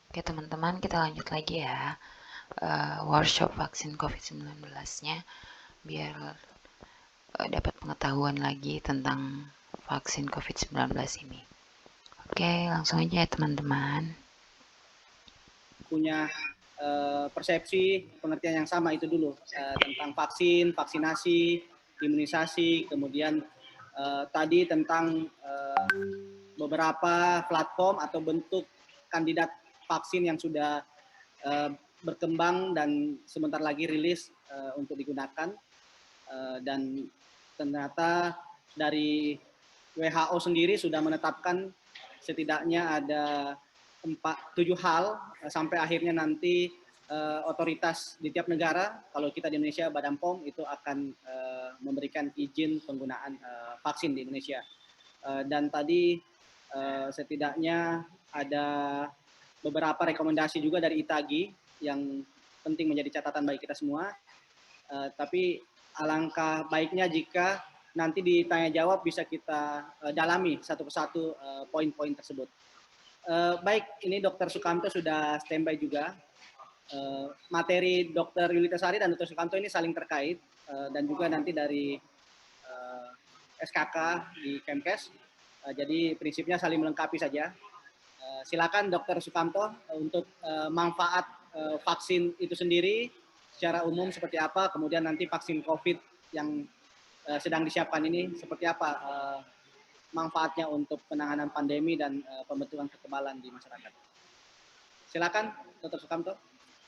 Oke teman-teman, kita lanjut lagi ya workshop vaksin COVID-19-nya biar dapat pengetahuan lagi tentang vaksin COVID-19 ini. Oke, langsung aja ya teman-teman. Punya persepsi pengertian yang sama itu dulu tentang vaksin, vaksinasi, imunisasi, kemudian tadi tentang beberapa platform atau bentuk kandidat vaksin yang sudah berkembang dan sebentar lagi rilis untuk digunakan, dan ternyata dari WHO sendiri sudah menetapkan setidaknya ada 7 hal sampai akhirnya nanti otoritas di tiap negara, kalau kita di Indonesia Badan POM itu akan memberikan izin penggunaan vaksin di Indonesia. Dan tadi setidaknya ada beberapa rekomendasi juga dari ITAGI yang penting menjadi catatan bagi kita semua. Tapi alangkah baiknya jika nanti ditanya jawab bisa kita dalami satu persatu poin-poin tersebut. Baik, ini Dr. Sukamto sudah standby juga. Materi Dr. Yulita Sari dan Dr. Sukamto ini saling terkait, dan juga nanti dari SKK di Kemkes. Jadi prinsipnya saling melengkapi saja. Silakan Dr. Sukamto untuk manfaat vaksin itu sendiri secara umum seperti apa, kemudian nanti vaksin COVID yang sedang disiapkan ini seperti apa manfaatnya untuk penanganan pandemi dan pembentukan kekebalan di masyarakat. Silakan, Dr. Sukamto.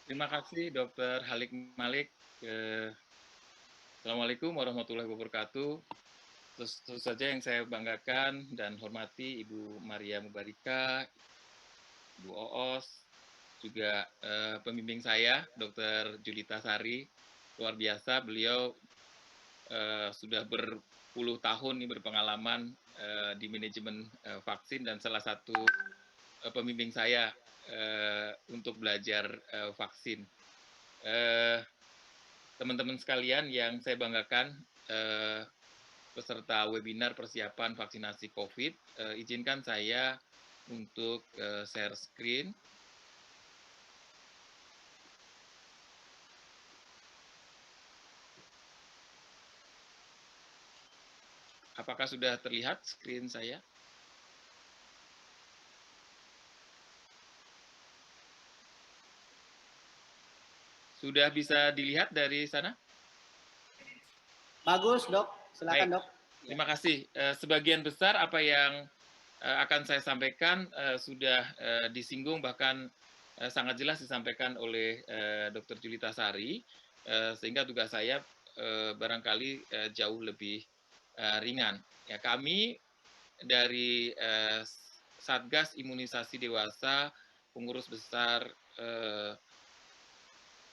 Terima kasih, Dr. Halik Malik. Assalamualaikum warahmatullahi wabarakatuh. Tentu saja yang saya banggakan dan hormati Ibu Maria Mubarika, Ibu Oos, juga pembimbing saya, Dr. Julita Sari. Luar biasa, beliau sudah berpuluh tahun nih berpengalaman di manajemen vaksin dan salah satu pembimbing saya untuk belajar vaksin. Teman-teman sekalian yang saya banggakan, peserta webinar persiapan vaksinasi COVID, izinkan saya untuk share screen. Apakah sudah terlihat screen saya? Sudah bisa dilihat dari sana? Bagus, Dok. Silakan, Baik. Dok. Terima kasih. Sebagian besar apa yang akan saya sampaikan sudah disinggung, bahkan sangat jelas disampaikan oleh Dr. Julita Sari, sehingga tugas saya barangkali jauh lebih ringan. Ya, kami dari Satgas Imunisasi Dewasa, pengurus besar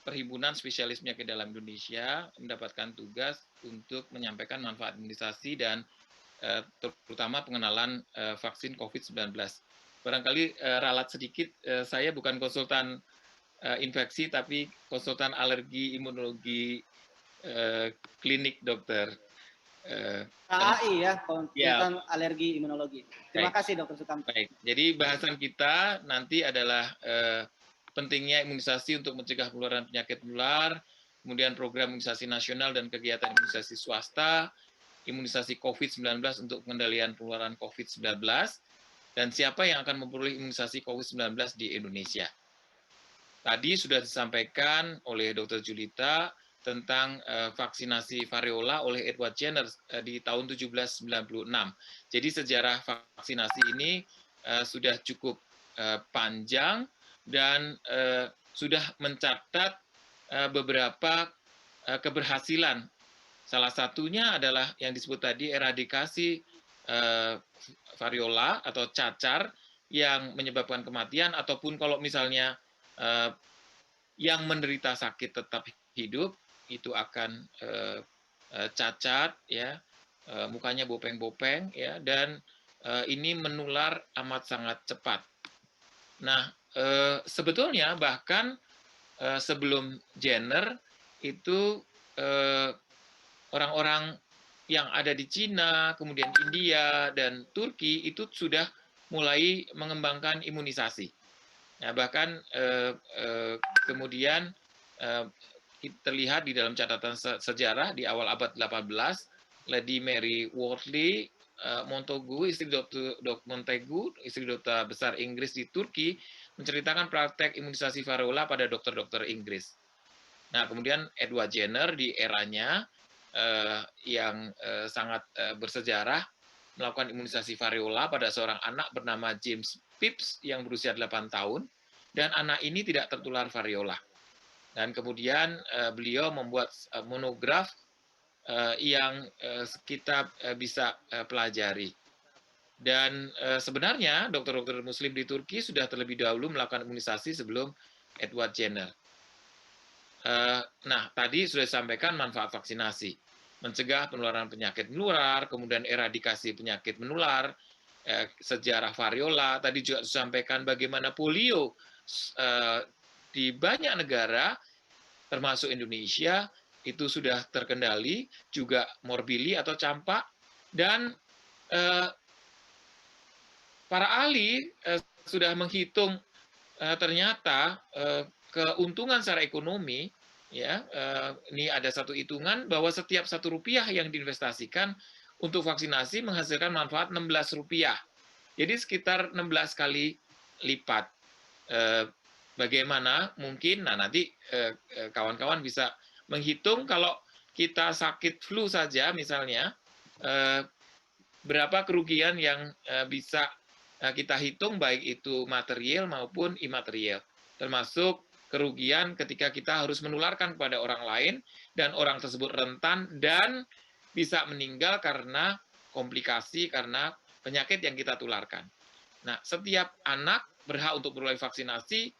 Perhimpunan Spesialis Penyakit Dalam Indonesia, mendapatkan tugas untuk menyampaikan manfaat imunisasi dan terutama pengenalan vaksin COVID-19. Barangkali ralat sedikit, saya bukan konsultan infeksi, tapi konsultan alergi imunologi klinik, dokter. KAI ya, konsultan alergi imunologi. Terima kasih, Dr. Sukamto. Baik, jadi bahasan kita nanti adalah pentingnya imunisasi untuk mencegah penularan penyakit menular, kemudian program imunisasi nasional dan kegiatan imunisasi swasta, imunisasi COVID-19 untuk pengendalian penularan COVID-19, dan siapa yang akan memperoleh imunisasi COVID-19 di Indonesia. Tadi sudah disampaikan oleh Dr. Julita tentang vaksinasi variola oleh Edward Jenner di tahun 1796. Jadi sejarah vaksinasi ini sudah cukup panjang dan sudah mencatat beberapa keberhasilan. Salah satunya adalah yang disebut tadi eradikasi variola atau cacar yang menyebabkan kematian, ataupun kalau misalnya yang menderita sakit tetap hidup, itu akan cacat, ya, mukanya bopeng-bopeng, ya, dan ini menular amat sangat cepat. Nah, sebetulnya bahkan sebelum Jenner itu orang-orang yang ada di Cina, kemudian India dan Turki itu sudah mulai mengembangkan imunisasi. Nah, bahkan kemudian kita lihat di dalam catatan sejarah di awal abad 18, Lady Mary Wortley Montagu, istri Dr. Montagu, istri Duta Besar Inggris di Turki, menceritakan praktek imunisasi variola pada dokter-dokter Inggris. Nah, kemudian Edward Jenner di eranya yang sangat bersejarah melakukan imunisasi variola pada seorang anak bernama James Phipps yang berusia 8 tahun, dan anak ini tidak tertular variola. Dan kemudian beliau membuat monograf yang kita bisa pelajari. Dan sebenarnya dokter-dokter muslim di Turki sudah terlebih dahulu melakukan imunisasi sebelum Edward Jenner. Nah, tadi sudah disampaikan manfaat vaksinasi. Mencegah penularan penyakit menular, kemudian eradikasi penyakit menular, sejarah variola, tadi juga disampaikan bagaimana polio di banyak negara, termasuk Indonesia, itu sudah terkendali, juga morbili atau campak, dan para ahli sudah menghitung ternyata keuntungan secara ekonomi, ya, ini ada satu hitungan bahwa setiap Rp1 yang diinvestasikan untuk vaksinasi menghasilkan manfaat Rp16. Jadi sekitar 16 kali lipat. Bagaimana mungkin, nah nanti kawan-kawan bisa menghitung kalau kita sakit flu saja misalnya, berapa kerugian yang bisa kita hitung, baik itu material maupun imaterial, termasuk kerugian ketika kita harus menularkan kepada orang lain dan orang tersebut rentan dan bisa meninggal karena komplikasi karena penyakit yang kita tularkan. Nah, setiap anak berhak untuk memperoleh vaksinasi.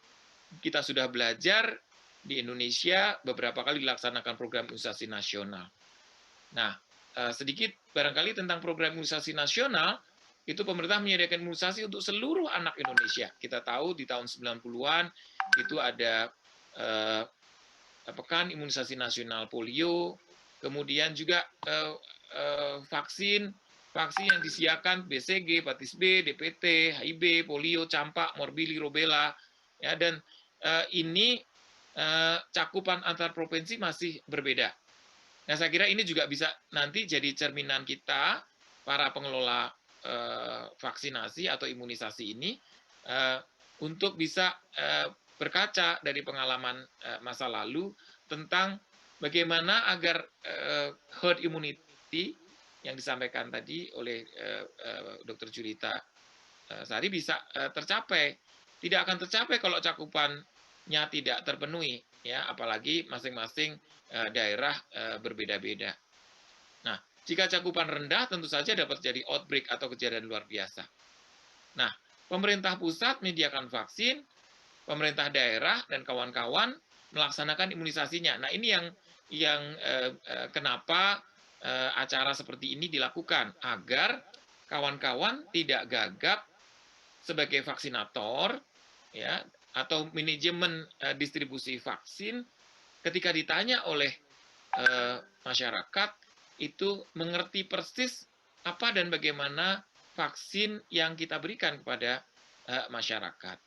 Kita sudah belajar di Indonesia beberapa kali dilaksanakan program imunisasi nasional. Nah, sedikit barangkali tentang program imunisasi nasional, itu pemerintah menyediakan imunisasi untuk seluruh anak Indonesia. Kita tahu di tahun 90-an itu ada pekan imunisasi nasional polio, kemudian juga vaksin yang disiapkan BCG, hepatitis B, DPT, HIV, polio, campak, morbili, rubella, ya, dan ini cakupan antar provinsi masih berbeda. Nah, saya kira ini juga bisa nanti jadi cerminan kita, para pengelola vaksinasi atau imunisasi ini, untuk bisa berkaca dari pengalaman masa lalu tentang bagaimana agar herd immunity yang disampaikan tadi oleh Dr. Julita Sari bisa tercapai. Tidak akan tercapai kalau cakupannya tidak terpenuhi, ya, apalagi masing-masing daerah berbeda-beda. Nah, jika cakupan rendah tentu saja dapat terjadi outbreak atau kejadian luar biasa. Nah, pemerintah pusat menyediakan vaksin, pemerintah daerah dan kawan-kawan melaksanakan imunisasinya. Nah, ini yang kenapa acara seperti ini dilakukan, agar kawan-kawan tidak gagap sebagai vaksinator, ya, atau manajemen distribusi vaksin, ketika ditanya oleh masyarakat itu mengerti persis apa dan bagaimana vaksin yang kita berikan kepada masyarakat.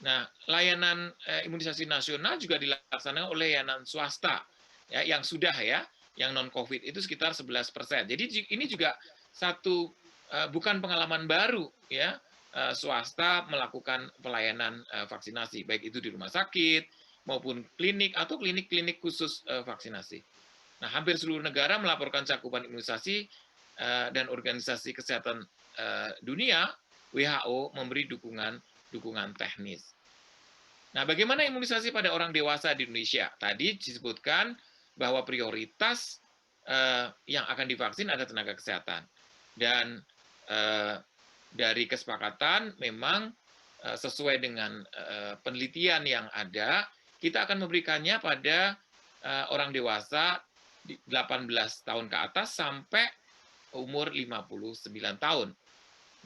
Nah, layanan imunisasi nasional juga dilaksanakan oleh layanan swasta, ya, yang sudah, ya, yang non-COVID itu sekitar 11%. Jadi ini juga satu bukan pengalaman baru, ya, swasta melakukan pelayanan vaksinasi, baik itu di rumah sakit maupun klinik atau klinik-klinik khusus vaksinasi. Nah, hampir seluruh negara melaporkan cakupan imunisasi dan Organisasi Kesehatan Dunia WHO memberi dukungan teknis. Nah, bagaimana imunisasi pada orang dewasa di Indonesia? Tadi disebutkan bahwa prioritas yang akan divaksin ada tenaga kesehatan. Dan dari kesepakatan memang sesuai dengan penelitian yang ada, kita akan memberikannya pada orang dewasa 18 tahun ke atas sampai umur 59 tahun.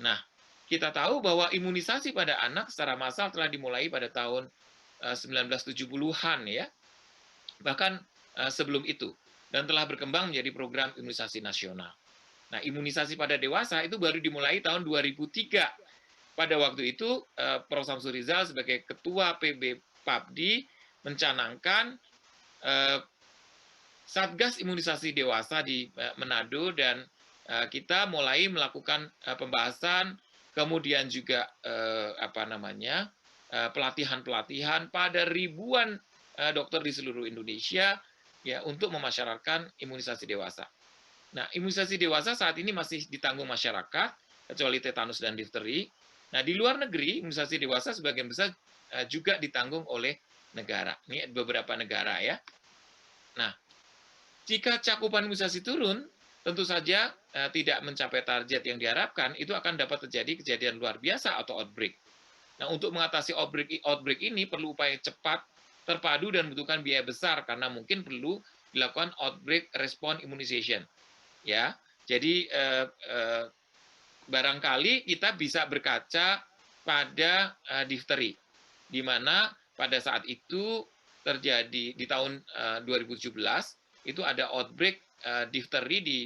Nah, kita tahu bahwa imunisasi pada anak secara massal telah dimulai pada tahun 1970-an, ya. Bahkan sebelum itu, dan telah berkembang menjadi program imunisasi nasional. Nah, imunisasi pada dewasa itu baru dimulai tahun 2003 pada waktu itu Prof. Samsul Rizal sebagai Ketua PB PAPDI mencanangkan Satgas Imunisasi Dewasa di Manado, dan kita mulai melakukan pembahasan, kemudian juga pelatihan-pelatihan pada ribuan dokter di seluruh Indonesia ya untuk memasyarakatkan imunisasi dewasa. Nah, imunisasi dewasa saat ini masih ditanggung masyarakat, kecuali tetanus dan difteri. Nah, di luar negeri, imunisasi dewasa sebagian besar juga ditanggung oleh negara. Ini beberapa negara ya. Nah, jika cakupan imunisasi turun, tentu saja tidak mencapai target yang diharapkan, itu akan dapat terjadi kejadian luar biasa atau outbreak. Nah, untuk mengatasi outbreak ini perlu upaya cepat, terpadu, dan membutuhkan biaya besar, karena mungkin perlu dilakukan outbreak response immunization. Ya, jadi barangkali kita bisa berkaca pada difteri, di mana pada saat itu terjadi di tahun 2017 itu ada outbreak difteri di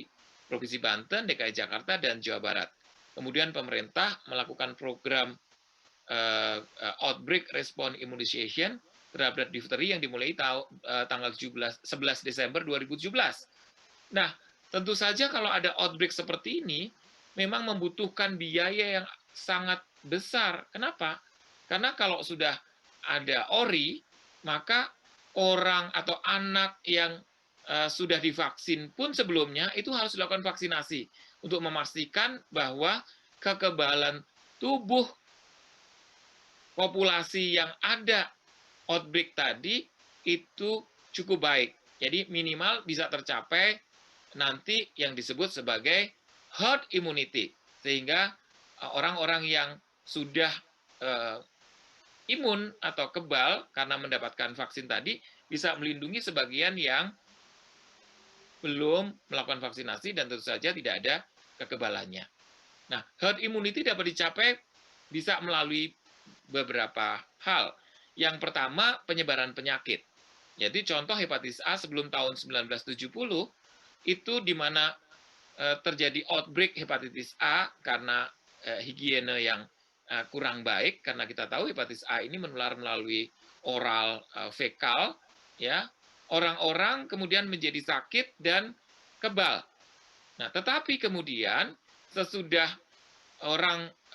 Provinsi Banten, DKI Jakarta, dan Jawa Barat. Kemudian pemerintah melakukan program outbreak response immunization terhadap difteri yang dimulai tanggal 11 Desember 2017. Nah, tentu saja kalau ada outbreak seperti ini, memang membutuhkan biaya yang sangat besar. Kenapa? Karena kalau sudah ada ORI, maka orang atau anak yang sudah divaksin pun sebelumnya itu harus dilakukan vaksinasi untuk memastikan bahwa kekebalan tubuh populasi yang ada outbreak tadi itu cukup baik. Jadi minimal bisa tercapai nanti yang disebut sebagai herd immunity, sehingga orang-orang yang sudah imun atau kebal karena mendapatkan vaksin tadi bisa melindungi sebagian yang belum melakukan vaksinasi dan tentu saja tidak ada kekebalannya. Nah, herd immunity dapat dicapai bisa melalui beberapa hal. Yang pertama, penyebaran penyakit. Jadi contoh hepatitis A sebelum tahun 1970 itu di mana terjadi outbreak hepatitis A karena higiene yang kurang baik, karena kita tahu hepatitis A ini menular melalui oral fekal, ya. Orang-orang kemudian menjadi sakit dan kebal. Nah, tetapi kemudian sesudah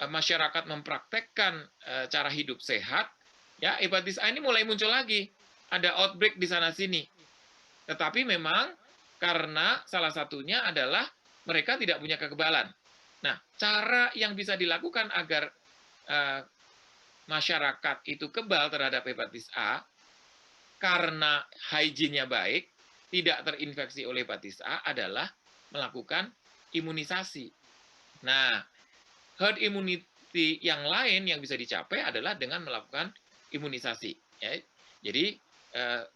masyarakat mempraktekkan cara hidup sehat, ya, hepatitis A ini mulai muncul lagi. Ada outbreak di sana sini. Tetapi memang karena salah satunya adalah mereka tidak punya kekebalan. Nah, cara yang bisa dilakukan agar masyarakat itu kebal terhadap hepatitis A, karena hygiene-nya baik, tidak terinfeksi oleh hepatitis A, adalah melakukan imunisasi. Nah, herd immunity yang lain yang bisa dicapai adalah dengan melakukan imunisasi. Ya. Jadi,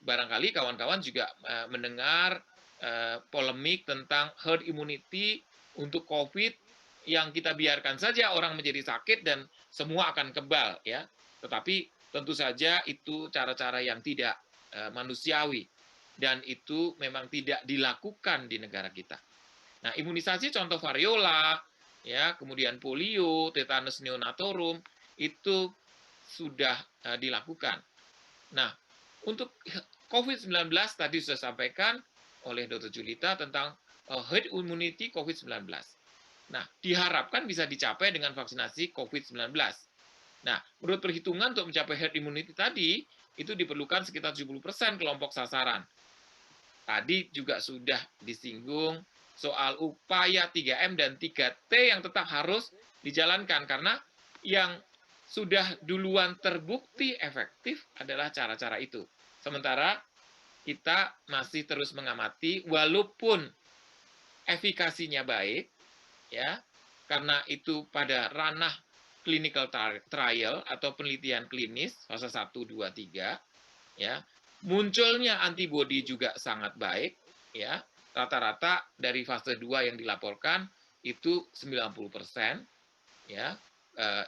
barangkali kawan-kawan juga mendengar polemik tentang herd immunity untuk COVID yang kita biarkan saja orang menjadi sakit dan semua akan kebal, ya. Tetapi tentu saja itu cara-cara yang tidak manusiawi dan itu memang tidak dilakukan di negara kita. Nah, imunisasi contoh variola, ya, kemudian polio, tetanus neonatorum itu sudah dilakukan. Nah, untuk COVID-19 tadi sudah sampaikan oleh Dr. Julita tentang herd immunity COVID-19. Nah, diharapkan bisa dicapai dengan vaksinasi COVID-19. Nah, menurut perhitungan untuk mencapai herd immunity tadi, itu diperlukan sekitar 70% kelompok sasaran. Tadi juga sudah disinggung soal upaya 3M dan 3T yang tetap harus dijalankan, karena yang sudah duluan terbukti efektif adalah cara-cara itu. Sementara kita masih terus mengamati, walaupun efikasinya baik, ya, karena itu pada ranah clinical trial atau penelitian klinis fase 1, 2, 3, ya, munculnya antibodi juga sangat baik, ya. Rata-rata dari fase 2 yang dilaporkan itu 90%, ya,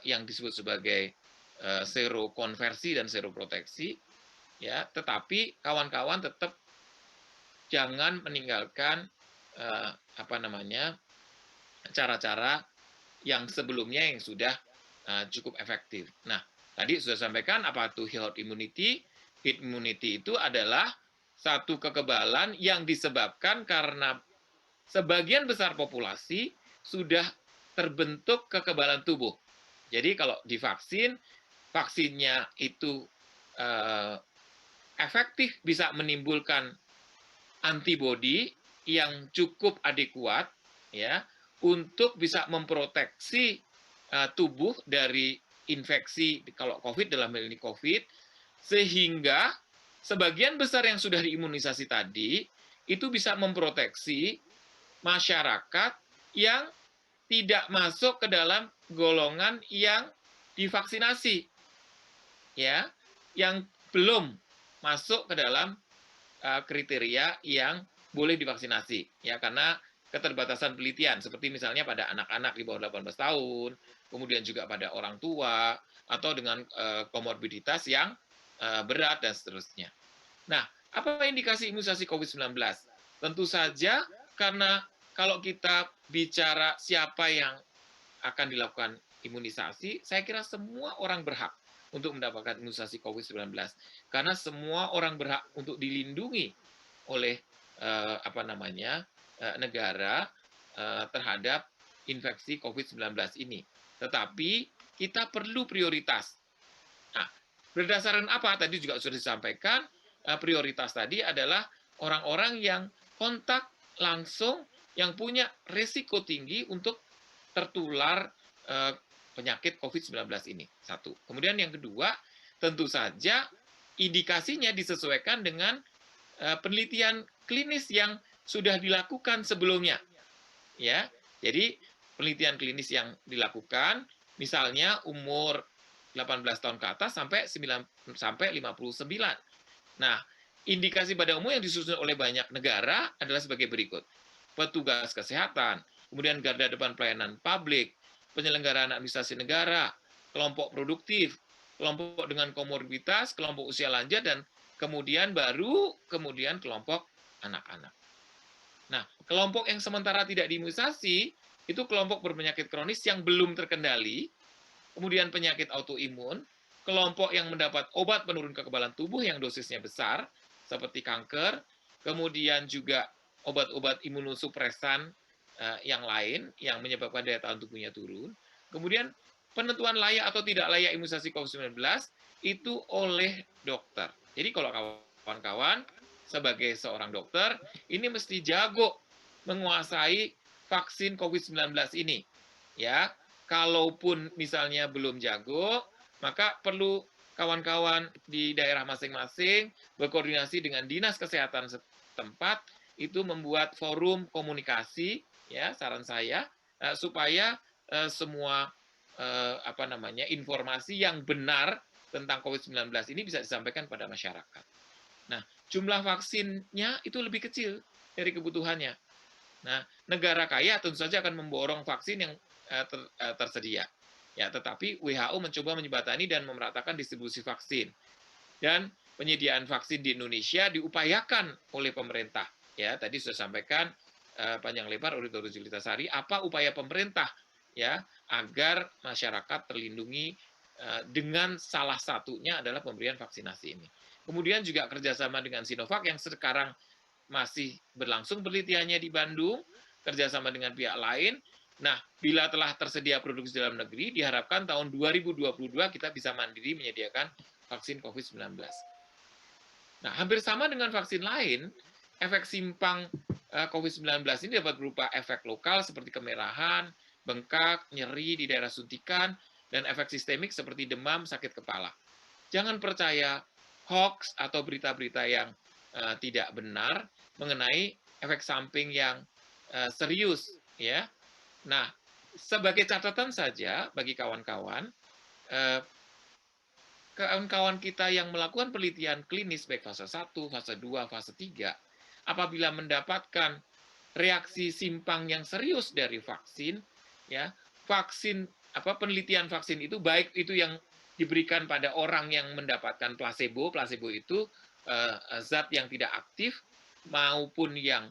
yang disebut sebagai serokonversi dan seroproteksi, ya. Tetapi kawan-kawan tetap jangan meninggalkan cara-cara yang sebelumnya yang sudah cukup efektif. Nah, tadi sudah sampaikan apa itu herd immunity. Herd immunity itu adalah satu kekebalan yang disebabkan karena sebagian besar populasi sudah terbentuk kekebalan tubuh. Jadi kalau divaksin, vaksinnya itu efektif bisa menimbulkan antibodi yang cukup adekuat ya untuk bisa memproteksi tubuh dari infeksi kalau COVID dalam hal ini COVID, sehingga sebagian besar yang sudah diimunisasi tadi itu bisa memproteksi masyarakat yang tidak masuk ke dalam golongan yang divaksinasi, ya, yang belum masuk ke dalam kriteria yang boleh divaksinasi, ya, karena keterbatasan penelitian, seperti misalnya pada anak-anak di bawah 18 tahun, kemudian juga pada orang tua, atau dengan komorbiditas yang berat, dan seterusnya. Nah, apa indikasi imunisasi COVID-19? Tentu saja karena kalau kita bicara siapa yang akan dilakukan imunisasi, saya kira semua orang berhak untuk mendapatkan imunisasi COVID-19. Karena semua orang berhak untuk dilindungi oleh negara terhadap infeksi COVID-19 ini. Tetapi kita perlu prioritas. Nah, berdasarkan apa? Tadi juga sudah disampaikan, prioritas tadi adalah orang-orang yang kontak langsung, yang punya risiko tinggi untuk tertular penyakit COVID-19 ini. Satu. Kemudian yang kedua, tentu saja indikasinya disesuaikan dengan penelitian klinis yang sudah dilakukan sebelumnya. Ya, jadi penelitian klinis yang dilakukan, misalnya umur 18 tahun ke atas sampai 59. Nah, indikasi pada umum yang disusun oleh banyak negara adalah sebagai berikut. Petugas kesehatan, kemudian garda depan pelayanan publik, penyelenggaraan administrasi negara, kelompok produktif, kelompok dengan komorbiditas, kelompok usia lanjut, dan kemudian kelompok anak-anak. Nah, kelompok yang sementara tidak diimunisasi, itu kelompok berpenyakit kronis yang belum terkendali, kemudian penyakit autoimun, kelompok yang mendapat obat penurun kekebalan tubuh yang dosisnya besar, seperti kanker, kemudian juga obat-obat imunosupresan yang lain yang menyebabkan daya tahan tubuhnya turun. Kemudian penentuan layak atau tidak layak imunisasi COVID-19 itu oleh dokter. Jadi kalau kawan-kawan sebagai seorang dokter, ini mesti jago menguasai vaksin COVID-19 ini. Ya, kalaupun misalnya belum jago, maka perlu kawan-kawan di daerah masing-masing berkoordinasi dengan dinas kesehatan setempat itu membuat forum komunikasi, ya, saran saya, supaya semua informasi yang benar tentang COVID-19 ini bisa disampaikan pada masyarakat. Nah, jumlah vaksinnya itu lebih kecil dari kebutuhannya. Nah, negara kaya tentu saja akan memborong vaksin yang tersedia. Ya, tetapi WHO mencoba menjembatani dan memeratakan distribusi vaksin. Dan penyediaan vaksin di Indonesia diupayakan oleh pemerintah. Ya, tadi sudah sampaikan panjang lebar oleh Dr. Julita Sari apa upaya pemerintah ya agar masyarakat terlindungi dengan salah satunya adalah pemberian vaksinasi ini. Kemudian juga kerjasama dengan Sinovac yang sekarang masih berlangsung penelitiannya di Bandung, kerjasama dengan pihak lain. Nah, bila telah tersedia produksi dalam negeri, diharapkan tahun 2022 kita bisa mandiri menyediakan vaksin COVID-19. Nah, hampir sama dengan vaksin lain, efek simpang COVID-19 ini dapat berupa efek lokal seperti kemerahan, bengkak, nyeri di daerah suntikan, dan efek sistemik seperti demam, sakit kepala. Jangan percaya hoax atau berita-berita yang tidak benar mengenai efek samping yang serius, ya. Nah, sebagai catatan saja bagi kawan-kawan, kawan-kawan kita yang melakukan penelitian klinis baik fase 1, fase 2, fase 3, apabila mendapatkan reaksi simpang yang serius dari vaksin, ya, penelitian vaksin itu baik itu yang diberikan pada orang yang mendapatkan placebo itu zat yang tidak aktif maupun yang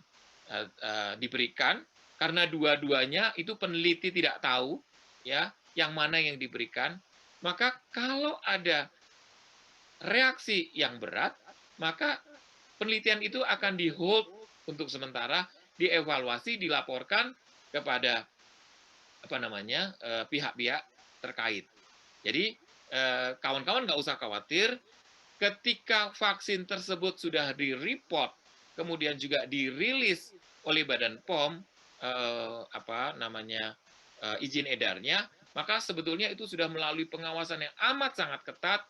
diberikan, karena dua-duanya itu peneliti tidak tahu, ya, yang mana yang diberikan. Maka kalau ada reaksi yang berat, maka penelitian itu akan di-hold untuk sementara, dievaluasi, dilaporkan kepada pihak-pihak terkait. Jadi kawan-kawan nggak usah khawatir, ketika vaksin tersebut sudah di-report, kemudian juga dirilis oleh Badan POM izin edarnya, maka sebetulnya itu sudah melalui pengawasan yang amat sangat ketat,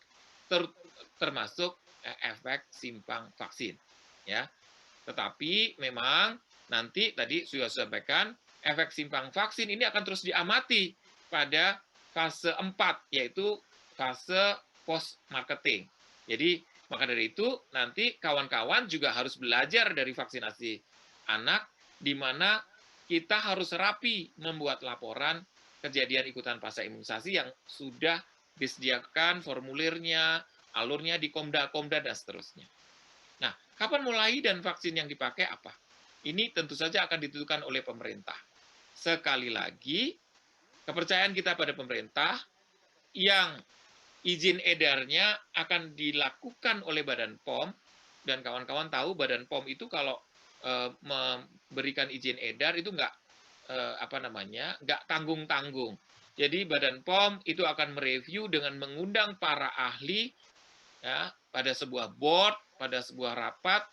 termasuk efek simpang vaksin, ya. Tetapi memang nanti tadi sudah sampaikan, efek simpang vaksin ini akan terus diamati pada fase 4, yaitu fase post marketing. Jadi maka dari itu nanti kawan-kawan juga harus belajar dari vaksinasi anak, di mana kita harus rapi membuat laporan kejadian ikutan pasca imunisasi yang sudah disediakan formulirnya, alurnya di Komda-Komda, dan seterusnya. Nah, kapan mulai dan vaksin yang dipakai apa? Ini tentu saja akan ditentukan oleh pemerintah. Sekali lagi, kepercayaan kita pada pemerintah yang izin edarnya akan dilakukan oleh Badan POM, dan kawan-kawan tahu Badan POM itu kalau memberikan izin edar itu nggak tanggung-tanggung. Jadi Badan POM itu akan mereview dengan mengundang para ahli, ya, pada sebuah board, pada sebuah rapat,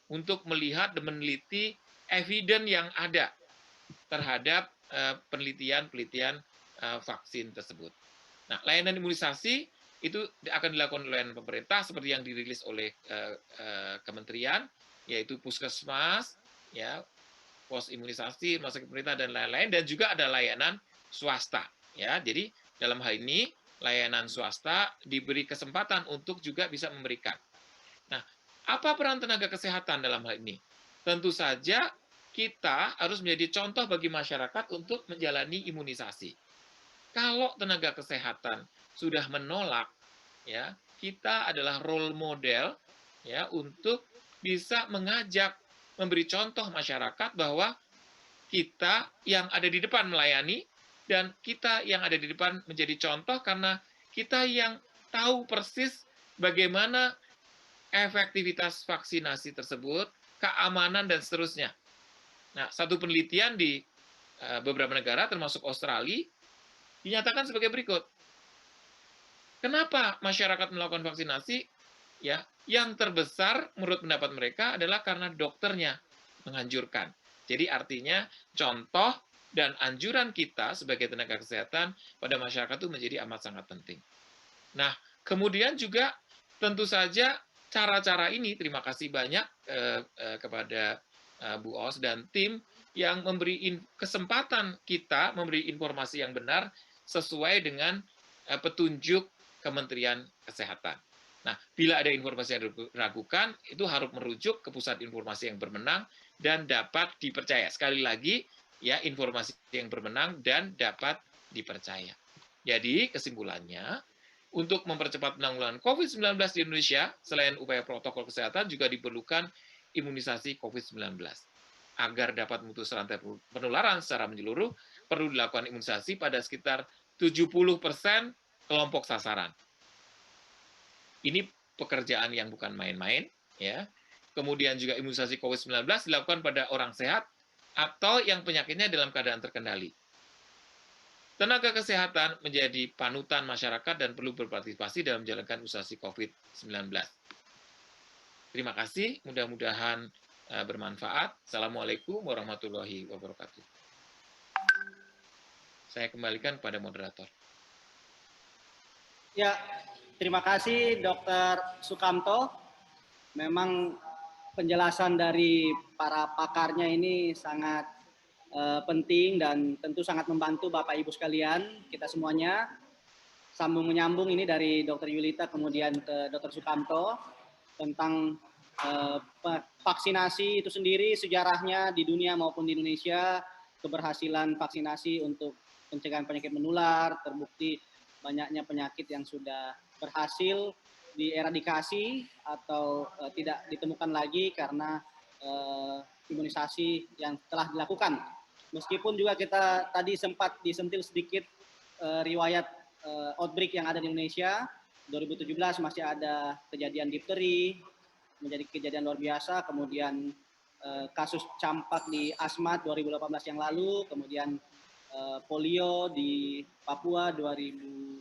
untuk melihat dan meneliti evidence yang ada terhadap penelitian vaksin tersebut. Nah, layanan imunisasi itu akan dilakukan oleh pemerintah seperti yang dirilis oleh kementerian, yaitu puskesmas, ya, pos imunisasi, rumah sakit pemerintah, dan lain-lain, dan juga ada layanan swasta, ya. Jadi dalam hal ini layanan swasta diberi kesempatan untuk juga bisa memberikan. Nah, apa peran tenaga kesehatan dalam hal ini? Tentu saja kita harus menjadi contoh bagi masyarakat untuk menjalani imunisasi. Kalau tenaga kesehatan sudah menolak, ya, kita adalah role model, ya, untuk bisa mengajak, memberi contoh masyarakat bahwa kita yang ada di depan melayani, dan kita yang ada di depan menjadi contoh karena kita yang tahu persis bagaimana efektivitas vaksinasi tersebut, keamanan, dan seterusnya. Nah, satu penelitian di beberapa negara, termasuk Australia, dinyatakan sebagai berikut. Kenapa masyarakat melakukan vaksinasi? Ya, yang terbesar menurut pendapat mereka adalah karena dokternya menganjurkan. Jadi artinya contoh dan anjuran kita sebagai tenaga kesehatan pada masyarakat itu menjadi amat sangat penting. Nah, kemudian juga tentu saja cara-cara ini, terima kasih banyak kepada Bu Os dan tim yang memberi kesempatan kita memberi informasi yang benar sesuai dengan petunjuk Kementerian Kesehatan. Nah, bila ada informasi yang diragukan, itu harus merujuk ke pusat informasi yang berwenang dan dapat dipercaya. Sekali lagi, ya, informasi yang berwenang dan dapat dipercaya. Jadi, kesimpulannya, untuk mempercepat penanggulangan COVID-19 di Indonesia, selain upaya protokol kesehatan, juga diperlukan imunisasi COVID-19. Agar dapat memutus rantai penularan secara menyeluruh, perlu dilakukan imunisasi pada sekitar 70% kelompok sasaran. Ini pekerjaan yang bukan main-main, ya. Kemudian juga imunisasi COVID-19 dilakukan pada orang sehat atau yang penyakitnya dalam keadaan terkendali. Tenaga kesehatan menjadi panutan masyarakat dan perlu berpartisipasi dalam menjalankan imunisasi COVID-19. Terima kasih, mudah-mudahan bermanfaat. Assalamualaikum warahmatullahi wabarakatuh. Saya kembalikan kepada moderator. Ya, terima kasih Dr. Sukamto. Memang penjelasan dari para pakarnya ini sangat penting dan tentu sangat membantu Bapak Ibu sekalian, kita semuanya. Sambung menyambung ini dari Dr. Yulita kemudian ke Dr. Sukamto tentang vaksinasi itu sendiri, sejarahnya di dunia maupun di Indonesia, keberhasilan vaksinasi untuk pencegahan penyakit menular, terbukti banyaknya penyakit yang sudah berhasil dieradikasi atau tidak ditemukan lagi karena imunisasi yang telah dilakukan. Meskipun juga kita tadi sempat disentil sedikit riwayat outbreak yang ada di Indonesia. 2017 masih ada kejadian difteri, menjadi kejadian luar biasa. Kemudian kasus campak di Asmat 2018 yang lalu, kemudian polio di Papua 2019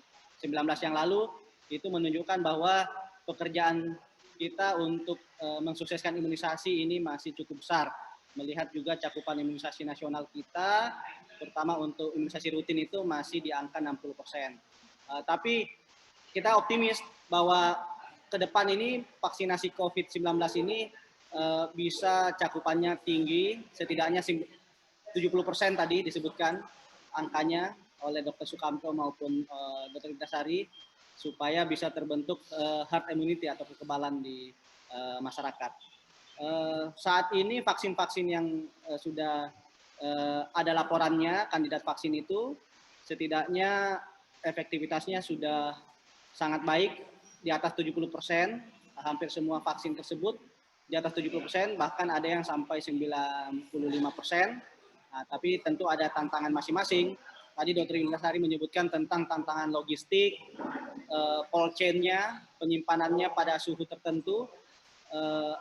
yang lalu. Itu menunjukkan bahwa pekerjaan kita untuk mensukseskan imunisasi ini masih cukup besar. Melihat juga cakupan imunisasi nasional kita, terutama untuk imunisasi rutin itu masih di angka 60%. Tapi kita optimis bahwa ke depan ini vaksinasi COVID-19 ini bisa cakupannya tinggi, setidaknya 70% tadi disebutkan angkanya oleh Dr. Sukamto maupun Dr. Intasari, supaya bisa terbentuk herd immunity atau kekebalan di masyarakat. Saat ini vaksin-vaksin yang sudah ada laporannya, kandidat vaksin itu setidaknya efektivitasnya sudah sangat baik, di atas 70%, hampir semua vaksin tersebut di atas 70%, bahkan ada yang sampai 95%. Nah, tapi tentu ada tantangan masing-masing. Tadi Dr. Intasari menyebutkan tentang tantangan logistik, cold chain-nya, penyimpanannya pada suhu tertentu,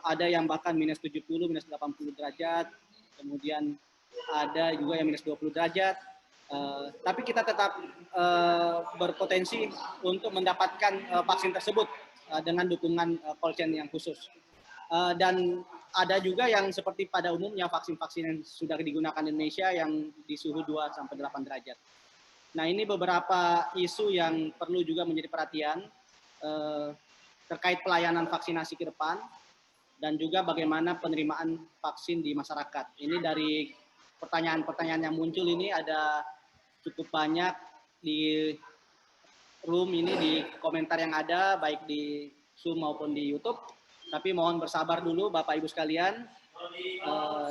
ada yang bahkan minus 70, minus 80 derajat, kemudian ada juga yang minus 20 derajat, tapi kita tetap berpotensi untuk mendapatkan vaksin tersebut dengan dukungan cold chain yang khusus. Dan ada juga yang seperti pada umumnya vaksin-vaksin yang sudah digunakan di Indonesia yang di suhu 2-8 derajat. Nah, ini beberapa isu yang perlu juga menjadi perhatian terkait pelayanan vaksinasi ke depan dan juga bagaimana penerimaan vaksin di masyarakat. Ini dari pertanyaan-pertanyaan yang muncul ini ada cukup banyak di room ini, di komentar yang ada, baik di Zoom maupun di YouTube. Tapi mohon bersabar dulu Bapak Ibu sekalian.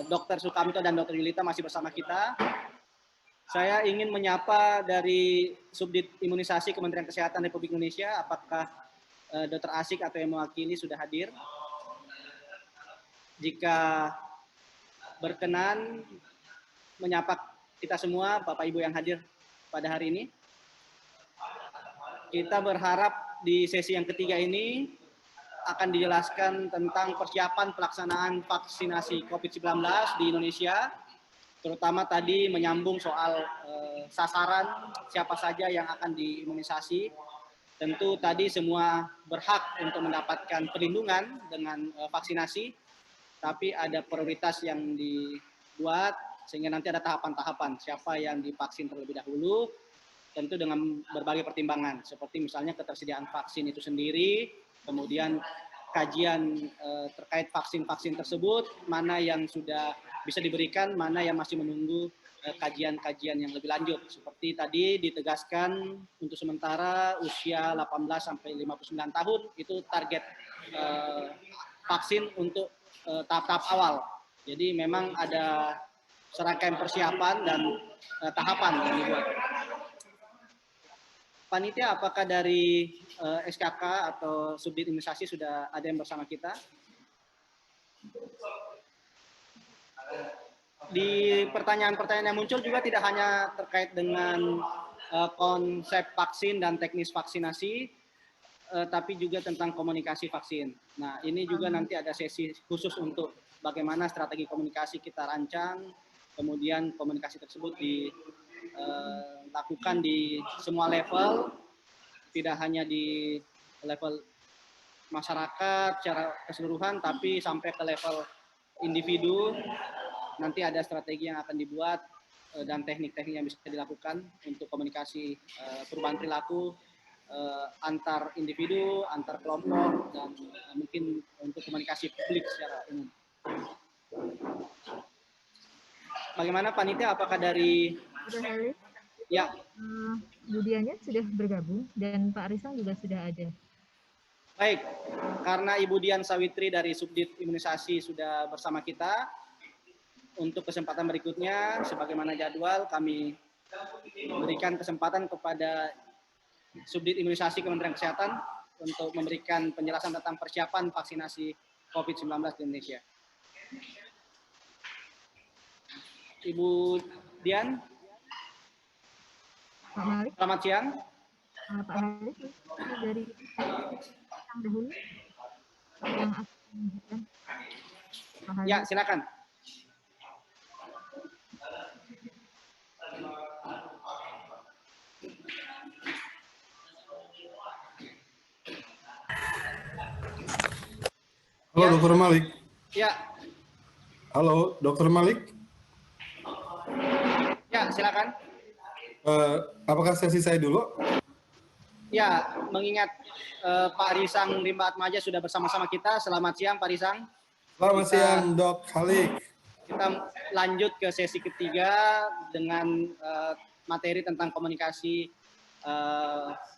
Dr. Sukamto dan Dr. Yulita masih bersama kita. Saya ingin menyapa dari Subdit Imunisasi Kementerian Kesehatan Republik Indonesia, apakah Dr. Asik atau yang mewakili sudah hadir? Jika berkenan menyapa kita semua, Bapak Ibu yang hadir pada hari ini. Kita berharap di sesi yang ketiga ini akan dijelaskan tentang persiapan pelaksanaan vaksinasi COVID-19 di Indonesia, terutama tadi menyambung soal sasaran siapa saja yang akan diimunisasi. Tentu tadi semua berhak untuk mendapatkan perlindungan dengan vaksinasi, tapi ada prioritas yang dibuat sehingga nanti ada tahapan-tahapan siapa yang divaksin terlebih dahulu, tentu dengan berbagai pertimbangan, seperti misalnya ketersediaan vaksin itu sendiri, kemudian kajian terkait vaksin-vaksin tersebut, mana yang sudah bisa diberikan, mana yang masih menunggu kajian-kajian yang lebih lanjut. Seperti tadi ditegaskan untuk sementara usia 18 sampai 59 tahun itu target vaksin untuk tahap-tahap awal. Jadi memang ada serangkaian persiapan dan tahapan yang dibuat. Panitia, apakah dari SKK atau Subdit Imunisasi sudah ada yang bersama kita? Di pertanyaan-pertanyaan yang muncul juga tidak hanya terkait dengan konsep vaksin dan teknis vaksinasi, tapi juga tentang komunikasi vaksin. Nah, ini juga nanti ada sesi khusus untuk bagaimana strategi komunikasi kita rancang, kemudian komunikasi tersebut dilakukan di semua level, tidak hanya di level masyarakat secara keseluruhan, tapi sampai ke level individu. Nanti ada strategi yang akan dibuat dan teknik-teknik yang bisa dilakukan untuk komunikasi perubahan perilaku antar individu, antar kelompok, dan mungkin untuk komunikasi publik secara umum. Bagaimana panitia? Apakah dari ya Budiannya sudah bergabung dan Pak Risang juga sudah ada. Baik, karena Ibu Dian Sawitri dari Subdit Imunisasi sudah bersama kita, untuk kesempatan berikutnya, sebagaimana jadwal, kami berikan kesempatan kepada Subdit Imunisasi Kementerian Kesehatan untuk memberikan penjelasan tentang persiapan vaksinasi COVID-19 di Indonesia. Ibu Dian. Pak Malik, Selamat siang. Pak Haris, mungkin dari yang dahulu yang akan menunjukkan Pak Ya, Haris. silakan. Halo Ya. Dokter Malik. Ya, Halo Dokter Malik. ya silakan. Apakah sesi saya dulu? Ya, mengingat Pak Risang Rimba Atmaja sudah bersama-sama kita. Selamat siang Pak Risang. Selamat siang Dok Halik. Kita lanjut ke sesi ketiga dengan materi tentang komunikasi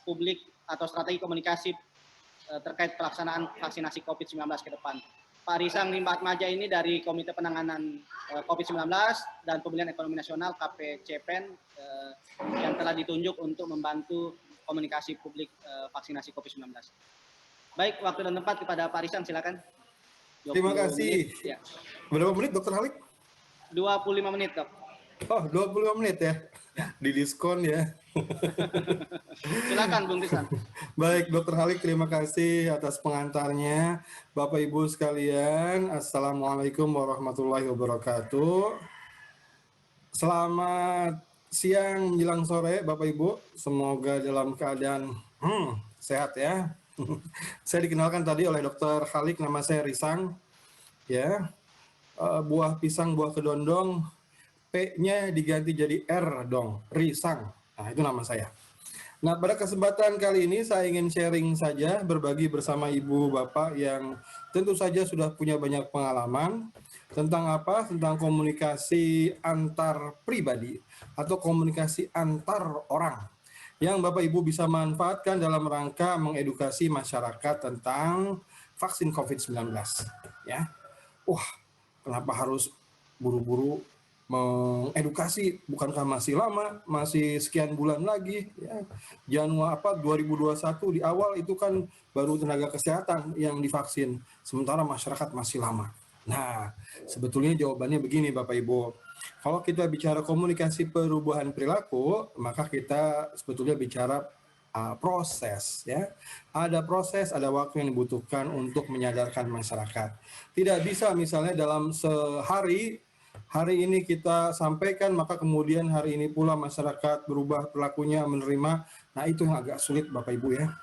publik atau strategi komunikasi terkait pelaksanaan vaksinasi COVID-19 ke depan. Pak Risang Rimba Atmaja ini dari Komite Penanganan COVID-19 dan Pemulihan Ekonomi Nasional KPCPEN yang telah ditunjuk untuk membantu komunikasi publik vaksinasi COVID-19. Baik, waktu dan tempat kepada Pak Risang, silakan. Terima kasih. Menit, ya. Berapa menit Dokter Halik? 25 menit, Dok. Oh, 25 menit ya? Di diskon ya. Silakan, Bung Risang. Baik, Dokter Halik, terima kasih atas pengantarnya. Bapak Ibu sekalian, Assalamualaikum warahmatullahi wabarakatuh. Selamat siang menjelang sore, Bapak Ibu. Semoga dalam keadaan sehat ya. Saya dikenalkan tadi oleh Dokter Halik, nama saya Risang. Ya, buah pisang, buah kedondong, P-nya diganti jadi R dong, Risang. Nah, itu nama saya. Nah, pada kesempatan kali ini saya ingin sharing saja, berbagi bersama Ibu Bapak yang tentu saja sudah punya banyak pengalaman tentang apa? Tentang komunikasi antar pribadi atau komunikasi antar orang yang Bapak Ibu bisa manfaatkan dalam rangka mengedukasi masyarakat tentang vaksin COVID-19. Ya, wah, kenapa harus buru-buru mengedukasi, bukankah masih lama, masih sekian bulan lagi ya. Januari 2021 di awal itu kan baru tenaga kesehatan yang divaksin, sementara masyarakat masih lama. Nah, sebetulnya jawabannya begini Bapak Ibu. Kalau kita bicara komunikasi perubahan perilaku, maka kita sebetulnya bicara proses ya. Ada proses, ada waktu yang dibutuhkan untuk menyadarkan masyarakat. Tidak bisa misalnya dalam sehari hari ini kita sampaikan, maka kemudian hari ini pula masyarakat berubah perilakunya, menerima. Nah, itu yang agak sulit Bapak Ibu ya.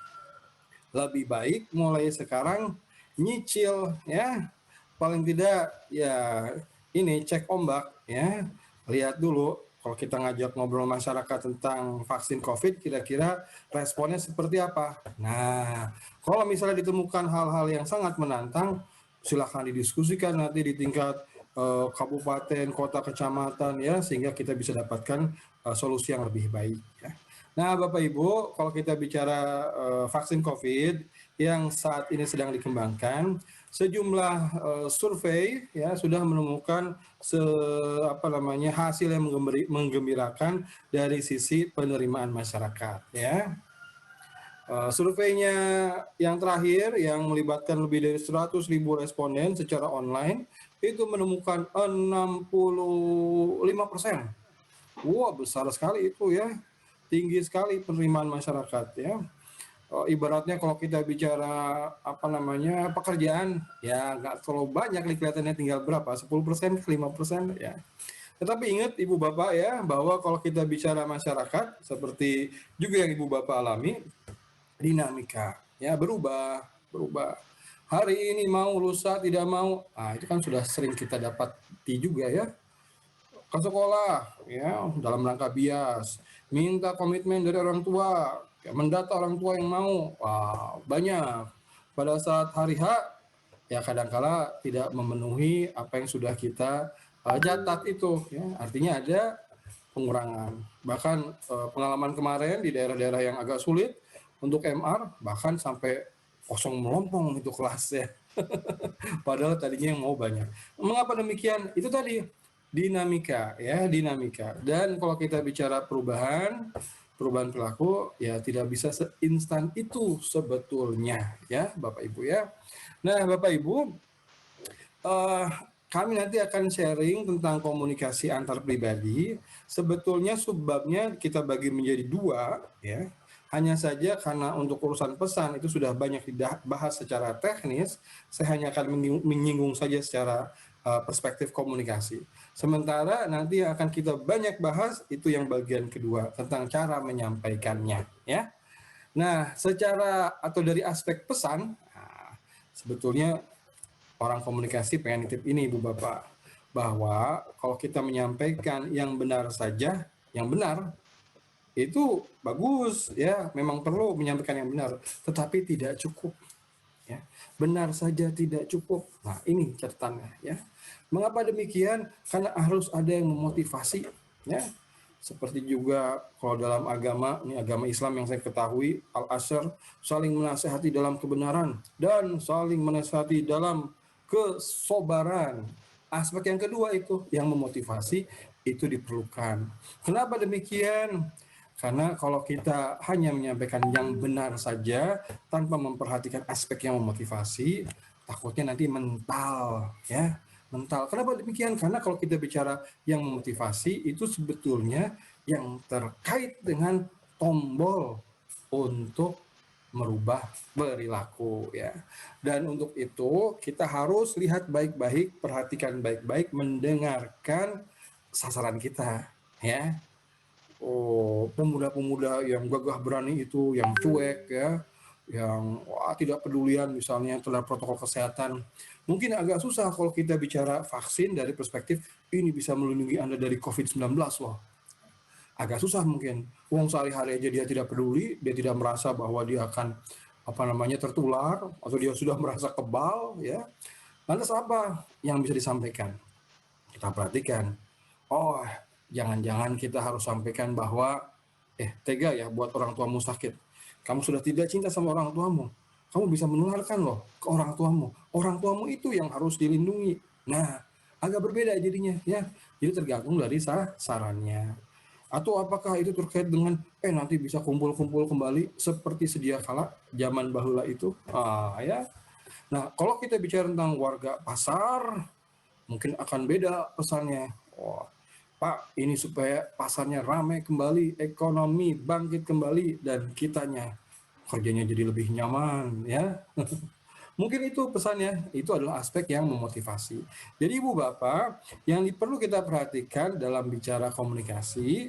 Lebih baik mulai sekarang nyicil ya. Paling tidak ya ini cek ombak ya. Lihat dulu kalau kita ngajak ngobrol masyarakat tentang vaksin COVID, kira-kira responnya seperti apa. Nah, kalau misalnya ditemukan hal-hal yang sangat menantang, silakan didiskusikan nanti di tingkat kabupaten, kota, kecamatan ya, sehingga kita bisa dapatkan solusi yang lebih baik ya. Nah, Bapak Ibu, kalau kita bicara vaksin COVID yang saat ini sedang dikembangkan, sejumlah survei ya sudah menemukan hasil yang menggembirakan dari sisi penerimaan masyarakat ya. Surveinya yang terakhir yang melibatkan lebih dari 100.000 responden secara online itu menemukan 65%. Wah, besar sekali itu ya. Tinggi sekali penerimaan masyarakat ya. Ibaratnya kalau kita bicara pekerjaan ya nggak terlalu banyak nih, kelihatannya tinggal berapa, 10%, 5% ya. Tetapi ingat Ibu Bapak ya, bahwa kalau kita bicara masyarakat seperti juga yang Ibu Bapak alami, dinamika ya, berubah. Hari ini mau, lusa tidak mau. Nah, itu kan sudah sering kita dapati juga ya. Ke sekolah ya dalam rangka bias, minta komitmen dari orang tua, mendata orang tua yang mau. Wah, banyak. Pada saat hari H ya kadangkala tidak memenuhi apa yang sudah kita catat itu ya. Artinya ada pengurangan. Bahkan pengalaman kemarin di daerah-daerah yang agak sulit untuk MR, bahkan sampai kosong melompong itu kelasnya. Padahal tadinya yang mau banyak. Mengapa demikian? Itu tadi dinamika ya, dinamika. Dan kalau kita bicara perubahan perilaku ya tidak bisa seinstan itu sebetulnya ya Bapak Ibu ya. Nah Bapak Ibu, kami nanti akan sharing tentang komunikasi antar pribadi. Sebetulnya subbabnya kita bagi menjadi 2, ya. Hanya saja karena untuk urusan pesan itu sudah banyak dibahas secara teknis, saya hanya akan menyinggung saja secara perspektif komunikasi. Sementara nanti yang akan kita banyak bahas itu yang bagian kedua tentang cara menyampaikannya, ya. Nah, secara atau dari aspek pesan, sebetulnya orang komunikasi pengen nitip ini Ibu Bapak, bahwa kalau kita menyampaikan yang benar saja, yang benar itu bagus ya, memang perlu menyampaikan yang benar, tetapi tidak cukup ya. Benar saja tidak cukup. Nah, ini catatannya ya. Mengapa demikian? Karena harus ada yang memotivasi ya. Seperti juga kalau dalam agama, ini agama Islam yang saya ketahui, Al-Asr, saling menasihati dalam kebenaran dan saling menasihati dalam kesobaran. Aspek yang kedua itu, yang memotivasi, itu diperlukan. Kenapa demikian? Karena kalau kita hanya menyampaikan yang benar saja, tanpa memperhatikan aspek yang memotivasi, takutnya nanti mental, ya. Mental. Kenapa demikian? Karena kalau kita bicara yang memotivasi, itu sebetulnya yang terkait dengan tombol untuk merubah perilaku ya. Dan untuk itu kita harus lihat baik-baik, perhatikan baik-baik, mendengarkan sasaran kita ya. Oh, pemuda-pemuda yang gagah berani itu, yang cuek ya, yang tidak pedulian misalnya terhadap protokol kesehatan. Mungkin agak susah kalau kita bicara vaksin dari perspektif ini bisa melindungi Anda dari COVID-19 loh. Agak susah mungkin. Uang sehari-hari aja dia tidak peduli, dia tidak merasa bahwa dia akan tertular atau dia sudah merasa kebal ya. Lantas apa yang bisa disampaikan? Kita perhatikan. Oh, jangan-jangan kita harus sampaikan bahwa tega ya buat orang tuamu sakit. Kamu sudah tidak cinta sama orang tuamu. Kamu bisa menularkan loh ke orang tuamu. Orang tuamu itu yang harus dilindungi. Nah, agak berbeda jadinya ya. Jadi tergantung dari sarannya. Atau apakah itu terkait dengan nanti bisa kumpul-kumpul kembali seperti sedia kala zaman bahula itu? Ya. Nah, kalau kita bicara tentang warga pasar, mungkin akan beda pesannya. Pak, ini supaya pasarnya ramai kembali, ekonomi bangkit kembali, dan kitanya kerjanya jadi lebih nyaman, ya. Mungkin itu pesannya, itu adalah aspek yang memotivasi. Jadi Ibu Bapak, yang perlu kita perhatikan dalam bicara komunikasi,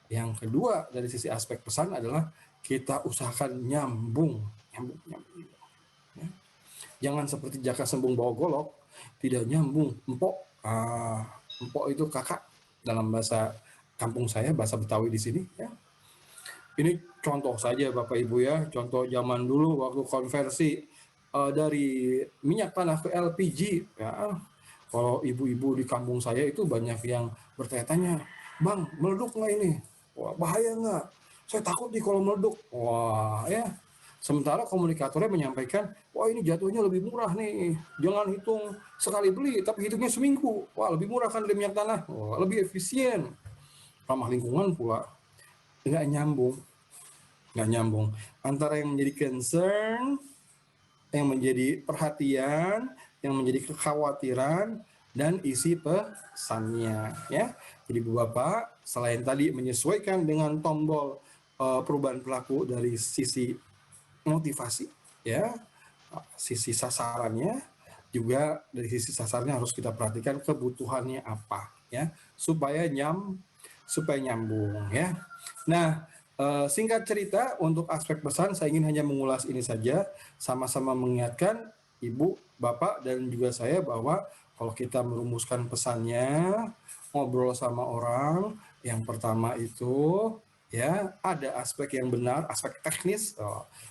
yang kedua dari sisi aspek pesan adalah kita usahakan nyambung. Ya. Jangan seperti jaka sembung bawa golok, tidak nyambung, empok. Empok itu kakak dalam bahasa kampung saya, bahasa Betawi di sini, ya. Ini contoh saja Bapak Ibu ya, contoh zaman dulu waktu konversi dari minyak tanah ke LPG ya. Kalau ibu-ibu di kampung saya itu banyak yang bertanya-tanya, "Bang, meleduk nggak ini? Wah, bahaya nggak? Saya takut nih kalau meleduk." Wah, ya. Sementara komunikatornya menyampaikan, "Wah, ini jatuhnya lebih murah nih. Jangan hitung sekali beli, tapi hitungnya seminggu. Wah, lebih murah kan dari minyak tanah. Wah, lebih efisien. Ramah lingkungan pula." Nggak nyambung antara yang menjadi concern, yang menjadi perhatian, yang menjadi kekhawatiran, dan isi pesannya ya. Jadi Bapak, selain tadi menyesuaikan dengan tombol perubahan perilaku dari sisi motivasi ya, sisi sasarannya, juga dari sisi sasarannya harus kita perhatikan kebutuhannya apa ya, supaya nyambung ya. Nah, singkat cerita, untuk aspek pesan saya ingin hanya mengulas ini saja, sama-sama mengingatkan Ibu, Bapak, dan juga saya bahwa kalau kita merumuskan pesannya, ngobrol sama orang, yang pertama itu ya ada aspek yang benar, aspek teknis,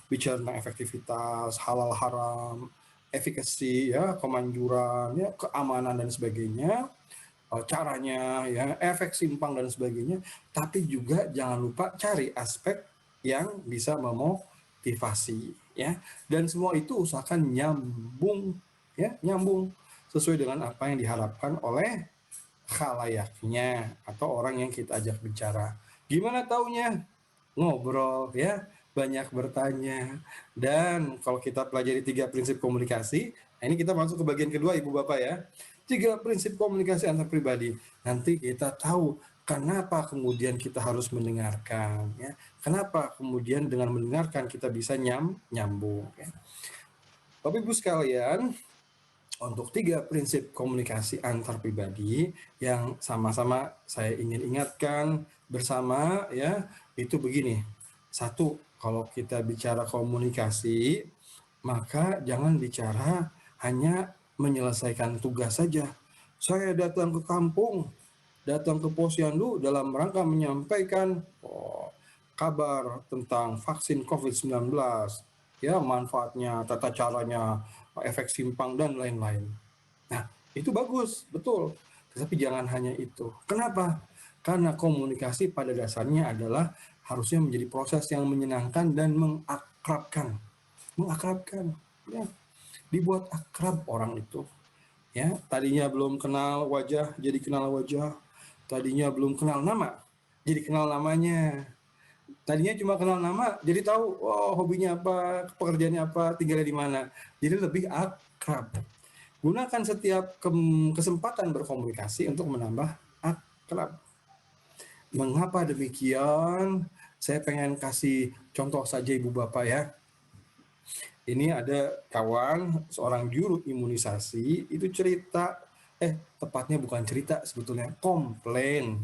bicara tentang efektivitas, halal haram, efikasi ya, kemanjuran ya, keamanan dan sebagainya. Caranya ya, efek simpang dan sebagainya, tapi juga jangan lupa cari aspek yang bisa memotivasi ya, dan semua itu usahakan nyambung ya, nyambung sesuai dengan apa yang diharapkan oleh khalayaknya atau orang yang kita ajak bicara. Gimana taunya? Ngobrol ya, banyak bertanya. Dan kalau kita pelajari 3 prinsip komunikasi, ini kita masuk ke bagian kedua Ibu Bapak ya. 3 prinsip komunikasi antar pribadi. Nanti kita tahu kenapa kemudian kita harus mendengarkan, ya. Kenapa kemudian dengan mendengarkan kita bisa nyambung, ya. Bapak Ibu sekalian, untuk 3 prinsip komunikasi antar pribadi yang sama-sama saya ingin ingatkan bersama, ya, itu begini. 1, kalau kita bicara komunikasi, maka jangan bicara hanya menyelesaikan tugas saja. Saya datang ke kampung, datang ke Posyandu dalam rangka menyampaikan kabar tentang vaksin COVID-19, ya, manfaatnya, tata caranya, efek simpang, dan lain-lain. Nah, itu bagus, betul. Tetapi jangan hanya itu. Kenapa? Karena komunikasi pada dasarnya adalah harusnya menjadi proses yang menyenangkan dan mengakrabkan. Ya, dibuat akrab orang itu. Ya, tadinya belum kenal wajah, jadi kenal wajah. Tadinya belum kenal nama, jadi kenal namanya. Tadinya cuma kenal nama, jadi tahu hobinya apa, pekerjaannya apa, tinggalnya di mana. Jadi lebih akrab. Gunakan setiap kesempatan berkomunikasi untuk menambah akrab. Mengapa demikian? Saya pengen kasih contoh saja Ibu Bapak, ya. Ini ada kawan, seorang juru imunisasi, itu cerita, tepatnya bukan cerita sebetulnya, komplain.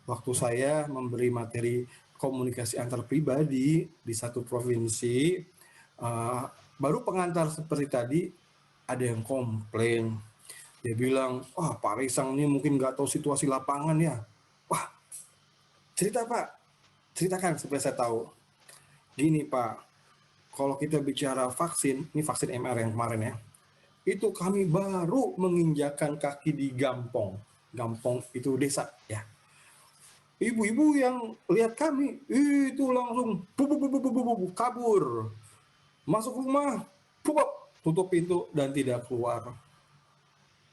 Waktu saya memberi materi komunikasi antar pribadi di satu provinsi, baru pengantar seperti tadi, ada yang komplain. Dia bilang, wah Pak Risang ini mungkin nggak tahu situasi lapangan ya. Wah, cerita Pak, ceritakan supaya saya tahu. Gini Pak, kalau kita bicara vaksin, ini vaksin MR yang kemarin ya, itu kami baru menginjakan kaki di Gampong. Gampong itu desa ya. Ibu-ibu yang lihat kami, itu langsung kabur. Masuk rumah, tutup pintu dan tidak keluar.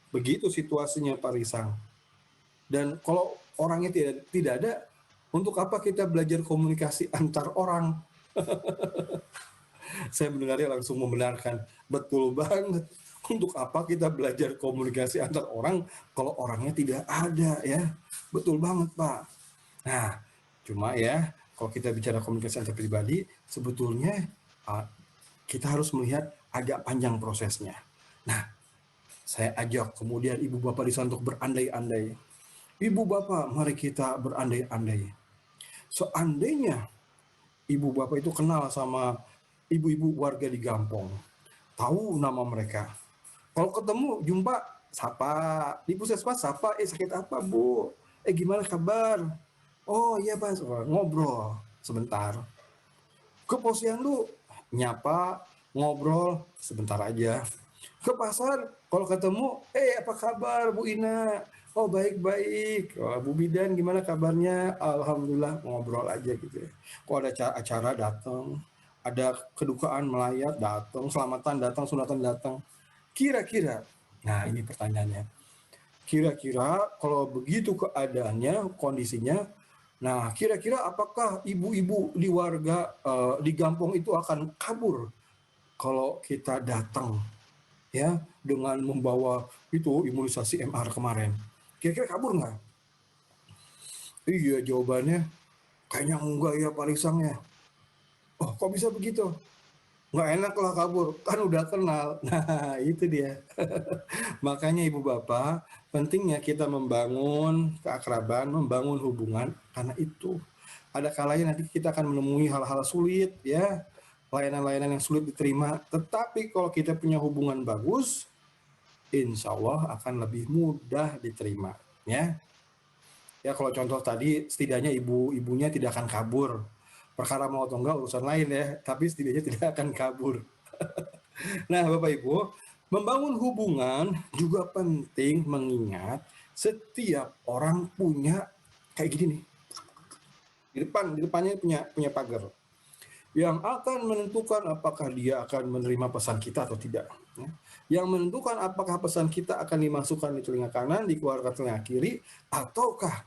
Begitu situasinya Pak Risang. Dan kalau orangnya tidak ada, untuk apa kita belajar komunikasi antar orang? Saya mendengarnya langsung membenarkan, betul banget. Untuk apa kita belajar komunikasi antar orang kalau orangnya tidak ada, ya? Betul banget Pak. Nah, cuma ya, kalau kita bicara komunikasi antar pribadi, sebetulnya kita harus melihat agak panjang prosesnya. Nah, saya ajak kemudian Ibu Bapak di sana untuk berandai-andai. Ibu Bapak, mari kita berandai-andai. Seandainya Ibu Bapak itu kenal sama ibu-ibu warga di Gampong, tahu nama mereka. Kalau ketemu, jumpa, sapa. Di puskesmas, sapa, sakit apa Bu? Gimana kabar? Oh iya Pak, ngobrol sebentar. Ke Posyandu, nyapa, ngobrol sebentar aja. Ke pasar, kalau ketemu, apa kabar Bu Ina? Oh baik-baik. Oh, Bu Bidan gimana kabarnya? Alhamdulillah, ngobrol aja gitu ya. Kok ada acara datang, ada kedukaan melayat datang, selamatan datang, sunatan datang. Kira-kira, nah ini pertanyaannya. Kira-kira kalau begitu keadaannya, kondisinya, nah kira-kira apakah ibu-ibu di warga di Gampong itu akan kabur kalau kita datang ya dengan membawa itu imunisasi MR kemarin? Kira-kira kabur nggak? Iya jawabannya kayaknya enggak ya Pak Risang ya. Oh kok bisa begitu? Nggak enak lah kabur, kan udah kenal. Nah itu dia. Makanya Ibu Bapak, pentingnya kita membangun keakraban, membangun hubungan, karena itu. Ada kalanya nanti kita akan menemui hal-hal sulit ya, layanan-layanan yang sulit diterima. Tetapi kalau kita punya hubungan bagus, insya Allah akan lebih mudah diterima ya. Ya kalau contoh tadi setidaknya ibunya tidak akan kabur. Perkara mau atau enggak urusan lain ya, tapi setidaknya tidak akan kabur. Nah Bapak Ibu, membangun hubungan juga penting mengingat setiap orang punya kayak gini nih. Di depannya punya pagar yang akan menentukan apakah dia akan menerima pesan kita atau tidak. Yang menentukan apakah pesan kita akan dimasukkan di telinga kanan, dikeluarkan telinga kiri, ataukah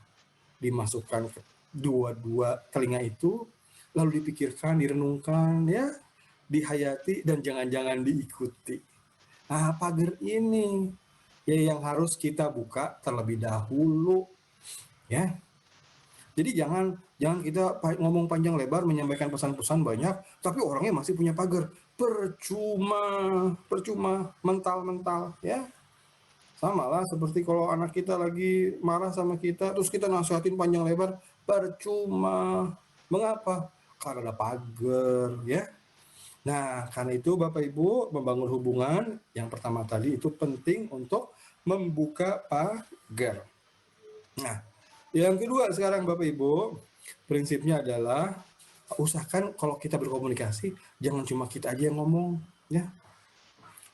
dimasukkan ke dua-dua telinga itu, lalu dipikirkan, direnungkan, ya, dihayati, dan jangan-jangan diikuti. Nah, pagar ini ya yang harus kita buka terlebih dahulu, ya. Jadi jangan kita ngomong panjang lebar menyampaikan pesan-pesan banyak, tapi orangnya masih punya pagar. Percuma, mental, ya. Sama lah seperti kalau anak kita lagi marah sama kita, terus kita nasihatin panjang lebar, percuma. Mengapa? Karena ada pagar, ya. Nah, karena itu Bapak Ibu membangun hubungan, yang pertama tadi itu penting untuk membuka pagar. Nah, yang kedua sekarang Bapak Ibu, prinsipnya adalah usahakan kalau kita berkomunikasi, jangan cuma kita aja yang ngomong, ya.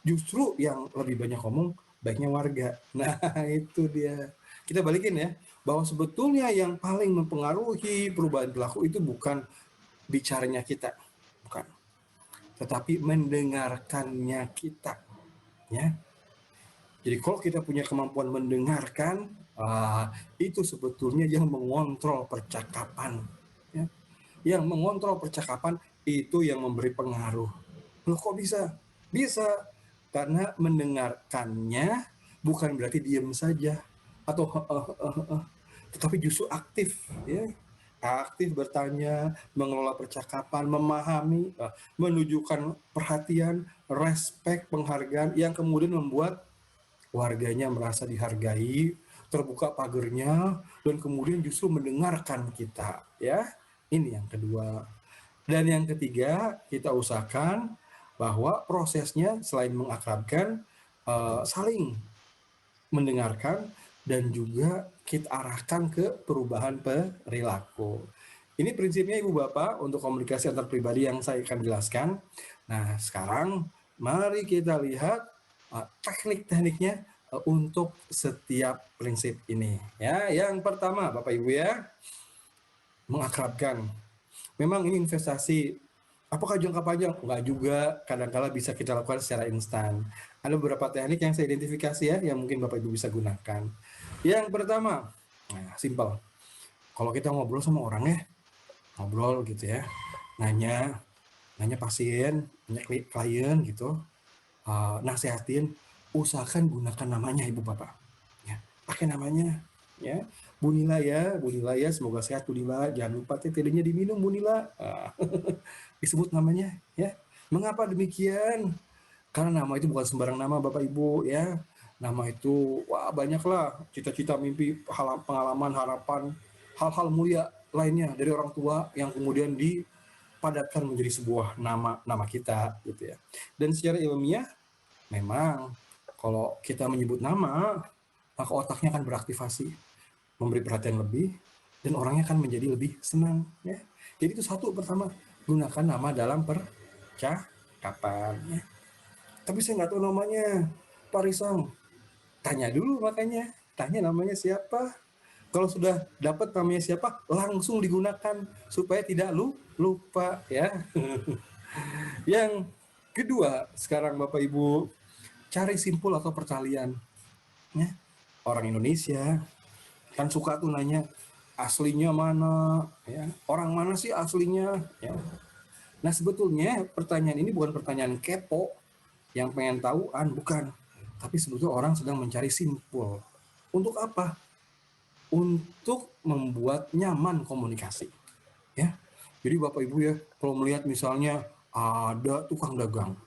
Justru yang lebih banyak ngomong, baiknya warga. Nah, itu dia. Kita balikin ya, bahwa sebetulnya yang paling mempengaruhi perubahan perilaku itu bukan bicaranya kita, bukan. Tetapi mendengarkannya kita, ya. Jadi kalau kita punya kemampuan mendengarkan, itu sebetulnya yang mengontrol percakapan. Ya. Yang mengontrol percakapan itu yang memberi pengaruh. Loh kok bisa? Bisa. Karena mendengarkannya bukan berarti diam saja. Atau tetapi justru aktif. Ya. Aktif bertanya, mengelola percakapan, memahami, menunjukkan perhatian, respek, penghargaan yang kemudian membuat warganya merasa dihargai, terbuka pagernya, dan kemudian justru mendengarkan kita. Ya, ini yang kedua. Dan yang ketiga, kita usahakan bahwa prosesnya selain mengakrabkan, saling mendengarkan dan juga kita arahkan ke perubahan perilaku. Ini prinsipnya Ibu Bapak untuk komunikasi antar pribadi yang saya akan jelaskan. Nah, sekarang mari kita lihat teknik-tekniknya untuk setiap prinsip ini. Ya, yang pertama Bapak Ibu ya, mengakrabkan. Memang ini investasi. Apakah jangka panjang? Enggak juga, kadang-kala bisa kita lakukan secara instan. Ada beberapa teknik yang saya identifikasi ya, yang mungkin Bapak Ibu bisa gunakan. Yang pertama, nah, simpel. Kalau kita ngobrol sama orang ya, ngobrol gitu ya, nanya pasien, nanya klien gitu, nasihatin, usahakan gunakan namanya Ibu Bapak. Ya, pakai namanya ya. Bu Nila ya, semoga sehat Bu Nila. Jangan lupa tidurnya diminum Bu Nila. Disebut namanya ya. Mengapa demikian? Karena nama itu bukan sembarang nama Bapak Ibu ya. Nama itu wah banyaklah cita-cita, mimpi, pengalaman, harapan, hal-hal mulia lainnya dari orang tua yang kemudian dipadatkan menjadi sebuah nama kita gitu ya. Dan secara ilmiah memang kalau kita menyebut nama, maka otaknya akan beraktivasi, memberi perhatian lebih, dan orangnya akan menjadi lebih senang. Ya. Jadi itu satu pertama, gunakan nama dalam percakapan. Ya. Tapi saya nggak tahu namanya, Pak Risang. Tanya dulu makanya, tanya namanya siapa. Kalau sudah dapat namanya siapa, langsung digunakan supaya tidak lupa. Ya. Yang kedua, sekarang Bapak Ibu, cari simpul atau percalian. Ya. Orang Indonesia kan suka tuh nanya aslinya mana, ya. Orang mana sih aslinya, ya. Nah sebetulnya pertanyaan ini bukan pertanyaan kepo yang pengen tahuan, bukan. Tapi sebetulnya orang sedang mencari simpul. Untuk apa? Untuk membuat nyaman komunikasi. Ya. Jadi Bapak Ibu ya, kalau melihat misalnya ada tukang dagang,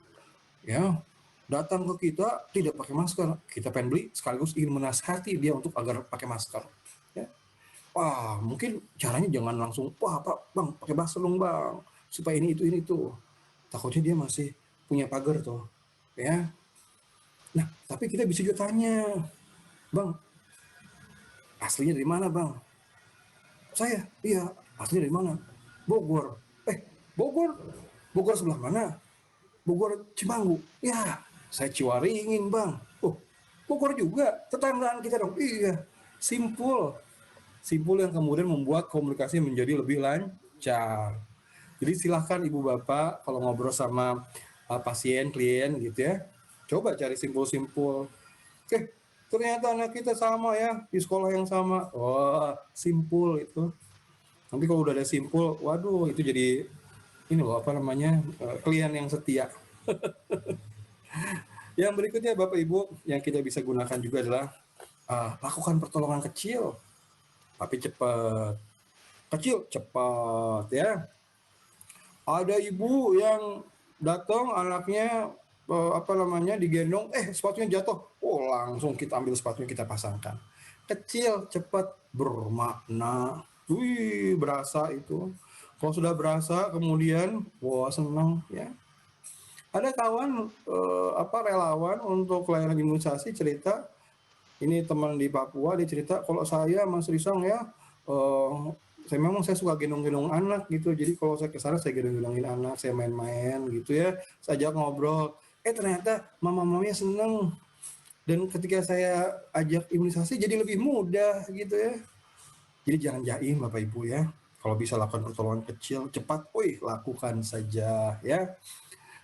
ya, datang ke kita tidak pakai masker, kita pengen beli sekaligus ingin menasihati dia untuk agar pakai masker. Ya. Wah, mungkin caranya jangan langsung, wah Pak, Bang, pakai masker dong Bang, supaya ini itu. Takutnya dia masih punya pagar tuh, ya. Nah, tapi kita bisa juga tanya, Bang, aslinya dari mana Bang? Saya, iya, aslinya dari mana? Bogor. Bogor sebelah mana? Bogor Cimanggu. Ya, saya Ciwaringin Bang. Oh, Bogor juga, tetanggaan kita dong. Iya, simpul yang kemudian membuat komunikasi menjadi lebih lancar. Jadi silahkan Ibu Bapak kalau ngobrol sama pasien, klien gitu ya, coba cari simpul-simpul. Ternyata anak kita sama ya, di sekolah yang sama. Wah, simpul itu. Nanti kalau udah ada simpul, waduh itu jadi ini loh apa namanya, klien yang setia. Yang berikutnya Bapak Ibu yang kita bisa gunakan juga adalah lakukan pertolongan kecil tapi cepat. Kecil cepat ya. Ada ibu yang datang anaknya digendong, sepatunya jatuh. Oh, langsung kita ambil sepatunya kita pasangkan. Kecil cepat bermakna. Wih, berasa itu. Kalau sudah berasa kemudian wah senang ya. Ada kawan relawan untuk layanan imunisasi cerita, ini teman di Papua, dia cerita kalau saya Mas Risang ya, saya suka gendong-gendong anak gitu, jadi kalau saya kesana saya gendong-gendongin anak, saya main-main gitu ya, saya ajak ngobrol, ternyata mama-mamanya seneng, dan ketika saya ajak imunisasi jadi lebih mudah gitu ya. Jadi jangan jaim Bapak Ibu ya, kalau bisa lakukan pertolongan kecil cepat, lakukan saja ya.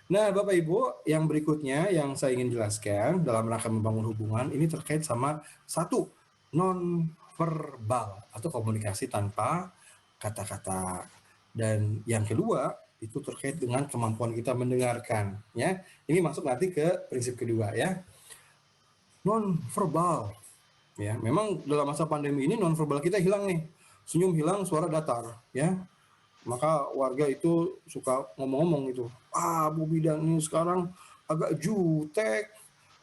Nah, Bapak Ibu, yang berikutnya yang saya ingin jelaskan dalam rangka membangun hubungan ini terkait sama satu, non-verbal atau komunikasi tanpa kata-kata. Dan yang kedua, itu terkait dengan kemampuan kita mendengarkan. Ya, ini masuk nanti ke prinsip kedua ya. Non-verbal. Ya, memang dalam masa pandemi ini non-verbal kita hilang nih. Senyum hilang, suara datar. Ya, maka warga itu suka ngomong-ngomong gitu, Bu Bidan ini sekarang agak jutek,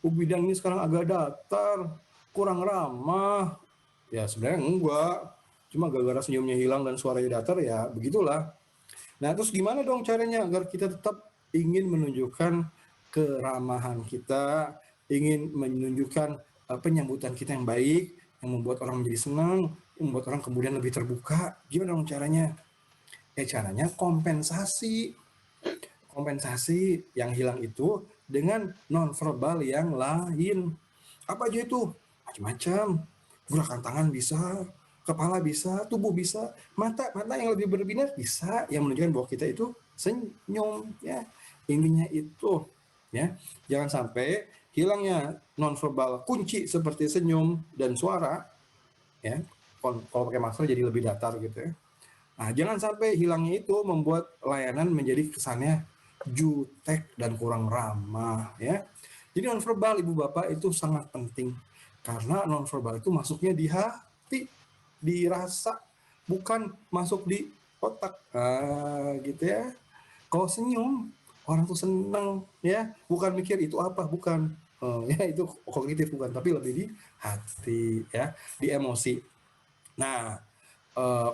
Bu Bidan ini sekarang agak datar, kurang ramah. Ya sebenarnya enggak, cuma gara-gara senyumnya hilang dan suaranya datar ya begitulah. Nah terus gimana dong caranya agar kita tetap ingin menunjukkan keramahan kita, ingin menunjukkan penyambutan kita yang baik, yang membuat orang menjadi senang, yang membuat orang kemudian lebih terbuka. Gimana dong caranya? Caranya kompensasi yang hilang itu dengan nonverbal yang lain. Apa aja itu? Macam-macam. Gerakan tangan bisa, kepala bisa, tubuh bisa, mata yang lebih berbinar bisa, yang menunjukkan bahwa kita itu senyum ya. Intinya itu ya. Jangan sampai hilangnya nonverbal kunci seperti senyum dan suara ya. Kalau pakai masker jadi lebih datar gitu ya. Nah, jangan sampai hilangnya itu membuat layanan menjadi kesannya jutek dan kurang ramah ya. Jadi nonverbal Ibu Bapak itu sangat penting karena nonverbal itu masuknya di hati, dirasa, bukan masuk di otak. Gitu ya. Kalau senyum orang tuh senang ya, bukan mikir itu apa, bukan. Ya itu kognitif bukan, tapi lebih di hati ya, di emosi. Nah,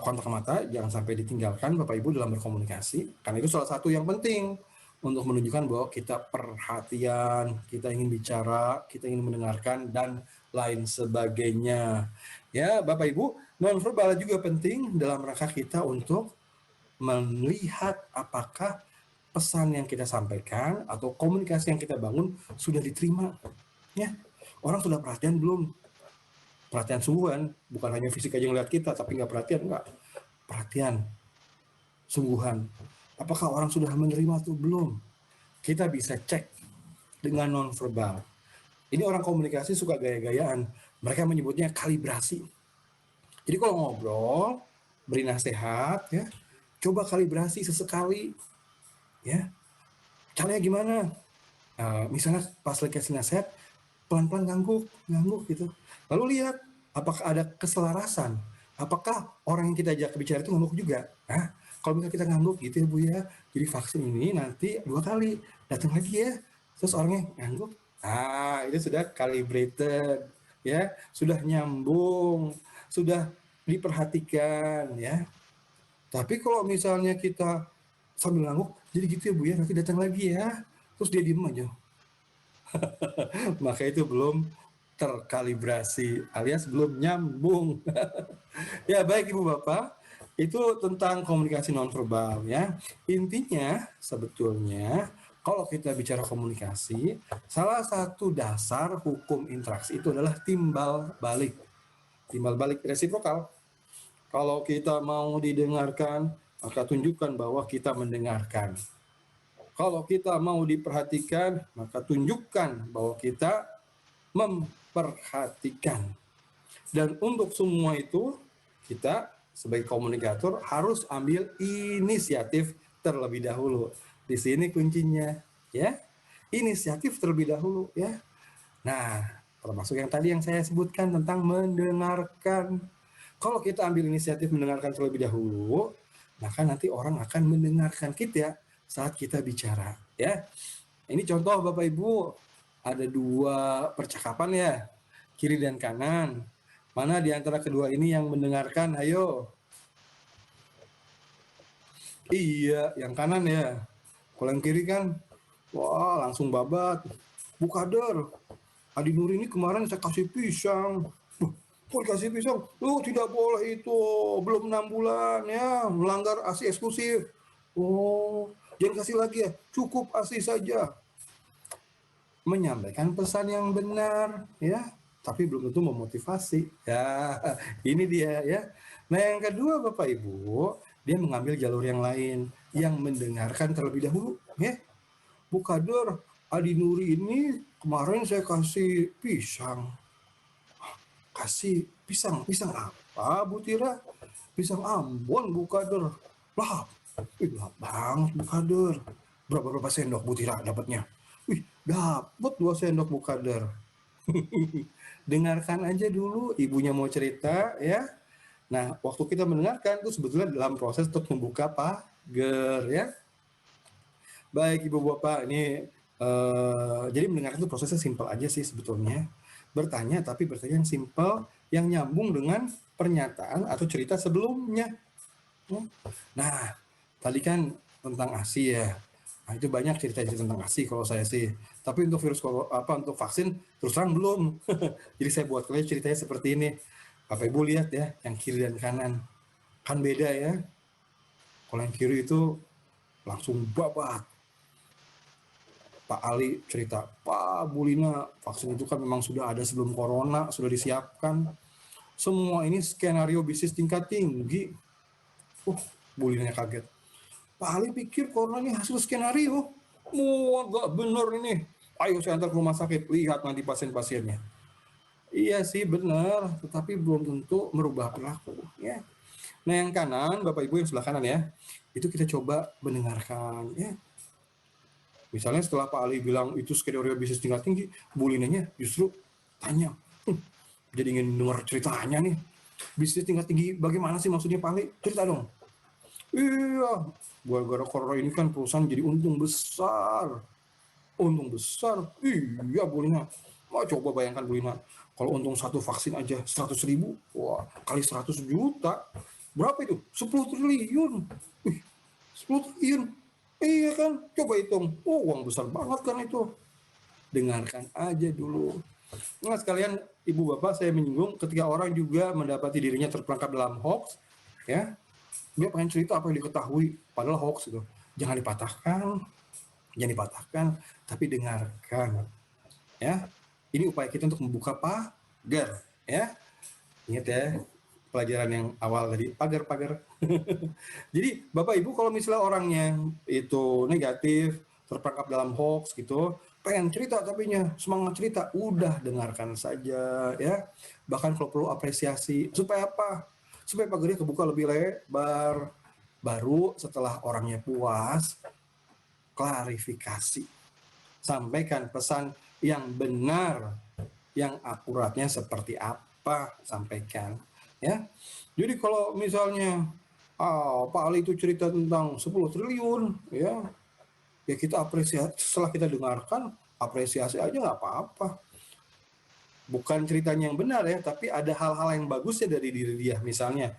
kontak mata jangan sampai ditinggalkan Bapak Ibu dalam berkomunikasi, karena itu salah satu yang penting untuk menunjukkan bahwa kita perhatian, kita ingin bicara, kita ingin mendengarkan dan lain sebagainya. Ya, Bapak Ibu, nonverbal juga penting dalam rangka kita untuk melihat apakah pesan yang kita sampaikan atau komunikasi yang kita bangun sudah diterima. Ya, orang sudah perhatian belum? Perhatian sungguhan, bukan hanya fisik aja ngeliat kita, tapi nggak perhatian, nggak. Perhatian, sungguhan. Apakah orang sudah menerima atau belum? Kita bisa cek dengan nonverbal. Ini orang komunikasi suka gaya-gayaan. Mereka menyebutnya kalibrasi. Jadi kalau ngobrol, beri nasihat, ya, coba kalibrasi sesekali. Ya, caranya gimana? Misalnya pas lagi kasih nasihat, pelan-pelan ngangguk gitu. Lalu lihat apakah ada keselarasan, apakah orang yang kita ajak bicara itu ngangguk juga. Kalau misalnya kita ngangguk gitu ya Bu ya, jadi vaksin ini nanti 2 kali, datang lagi ya, terus orangnya ngangguk, itu sudah calibrated, ya, sudah nyambung, sudah diperhatikan ya. Tapi kalau misalnya kita sambil ngangguk, jadi gitu ya Bu ya, nanti datang lagi ya, terus dia diem aja. Maka itu belum terkalibrasi alias belum nyambung. Ya baik Ibu Bapak, itu tentang komunikasi nonverbal ya. Intinya sebetulnya kalau kita bicara komunikasi, salah satu dasar hukum interaksi itu adalah timbal balik. Timbal balik resiprokal. Kalau kita mau didengarkan, maka tunjukkan bahwa kita mendengarkan. Kalau kita mau diperhatikan, maka tunjukkan bahwa kita memperhatikan. Dan untuk semua itu, kita sebagai komunikator harus ambil inisiatif terlebih dahulu. Di sini kuncinya, ya. inisiatif terlebih dahulu ya. Nah, termasuk yang tadi yang saya sebutkan tentang mendengarkan. Kalau kita ambil inisiatif mendengarkan terlebih dahulu, maka nanti orang akan mendengarkan kita saat kita bicara ya. Ini contoh Bapak Ibu, ada 2 percakapan ya, kiri dan kanan. Mana di antara kedua ini yang mendengarkan? Ayo. Iya, yang kanan ya. Kalau yang kiri kan, wah langsung babat. Bu Kader, Adi Nur ini kemarin saya kasih pisang. Kok dikasih pisang? Tidak boleh itu, belum 6 bulan ya, melanggar ASI eksklusif. Oh, jangan kasih lagi ya, cukup ASI saja. Menyampaikan pesan yang benar ya, tapi belum tentu memotivasi ya. Ini dia ya. Nah yang kedua Bapak Ibu, dia mengambil jalur yang lain, yang mendengarkan terlebih dahulu ya. Bu Kader, Adi Nuri ini kemarin saya kasih pisang. Kasih pisang apa Bu Tira? Pisang Ambon Bu Kader. Lah banget Bu Kader. Berapa sendok Bu Tira dapatnya? Dapat 2 sendok Bu Kader. Dengarkan aja dulu ibunya mau cerita ya. Nah, waktu kita mendengarkan itu sebetulnya dalam proses untuk membuka pagar ya. Baik Ibu Bapak, ini jadi mendengarkan itu prosesnya simpel aja sih sebetulnya. Bertanya, tapi bertanya yang simpel, yang nyambung dengan pernyataan atau cerita sebelumnya. Nah, tadi kan tentang ASI ya. Nah, itu banyak cerita-cerita tentang ASI kalau saya sih. Tapi untuk untuk vaksin terus terang belum. Jadi saya buat kalian ceritanya seperti ini. Bapak Ibu lihat ya, yang kiri dan kanan. Kan beda ya. Kalau yang kiri itu langsung babat. Pak Ali cerita, Pak Bulina, vaksin itu kan memang sudah ada sebelum corona, sudah disiapkan. Semua ini skenario bisnis tingkat tinggi. Bulinanya kaget. Pak Ali pikir corona ini hasil skenario. Wah, nggak bener ini. Ayo saya antar ke rumah sakit, lihat nanti pasien-pasiennya. Iya sih benar, tetapi belum tentu merubah perilaku. Ya. Nah yang kanan, Bapak Ibu yang sebelah kanan ya, itu kita coba mendengarkan. Ya. Misalnya setelah Pak Ali bilang itu skenario bisnis tingkat tinggi, Bulinanya justru tanya, jadi ingin dengar ceritanya nih. Bisnis tingkat tinggi bagaimana sih maksudnya Pak Ali? Cerita dong. Iya, gara-gara corona ini kan perusahaan jadi untung besar. Untung besar? Iya Bulina. Wah, coba bayangkan Bulina, kalau untung satu vaksin aja 100.000, wah kali 100 juta. Berapa itu? 10 triliun. 10 triliun. Iya kan, coba hitung. Uang besar banget kan itu. Dengarkan aja dulu. Nah sekalian Ibu Bapak, saya menyinggung ketika orang juga mendapati dirinya terperangkap dalam hoax, ya, dia pengen cerita apa yang diketahui, padahal hoax itu. Jangan dipatahkan, tapi dengarkan. Ya, ini upaya kita untuk membuka pagar. Ya, ingat ya, pelajaran yang awal tadi, pagar-pagar. Jadi Bapak Ibu kalau misalnya orangnya itu negatif, terperangkap dalam hoax gitu, pengen cerita tapinya semangat cerita, udah dengarkan saja ya. Bahkan kalau perlu apresiasi, supaya apa? Supaya pagarnya kebuka lebih lebar. Baru setelah orangnya puas, klarifikasi. Sampaikan pesan yang benar, yang akuratnya seperti apa, sampaikan ya. Jadi kalau misalnya Pak Ali itu cerita tentang 10 triliun ya kita apresiasi. Setelah kita dengarkan, apresiasi aja nggak apa-apa. Bukan ceritanya yang benar ya, tapi ada hal-hal yang bagusnya dari diri dia. Misalnya,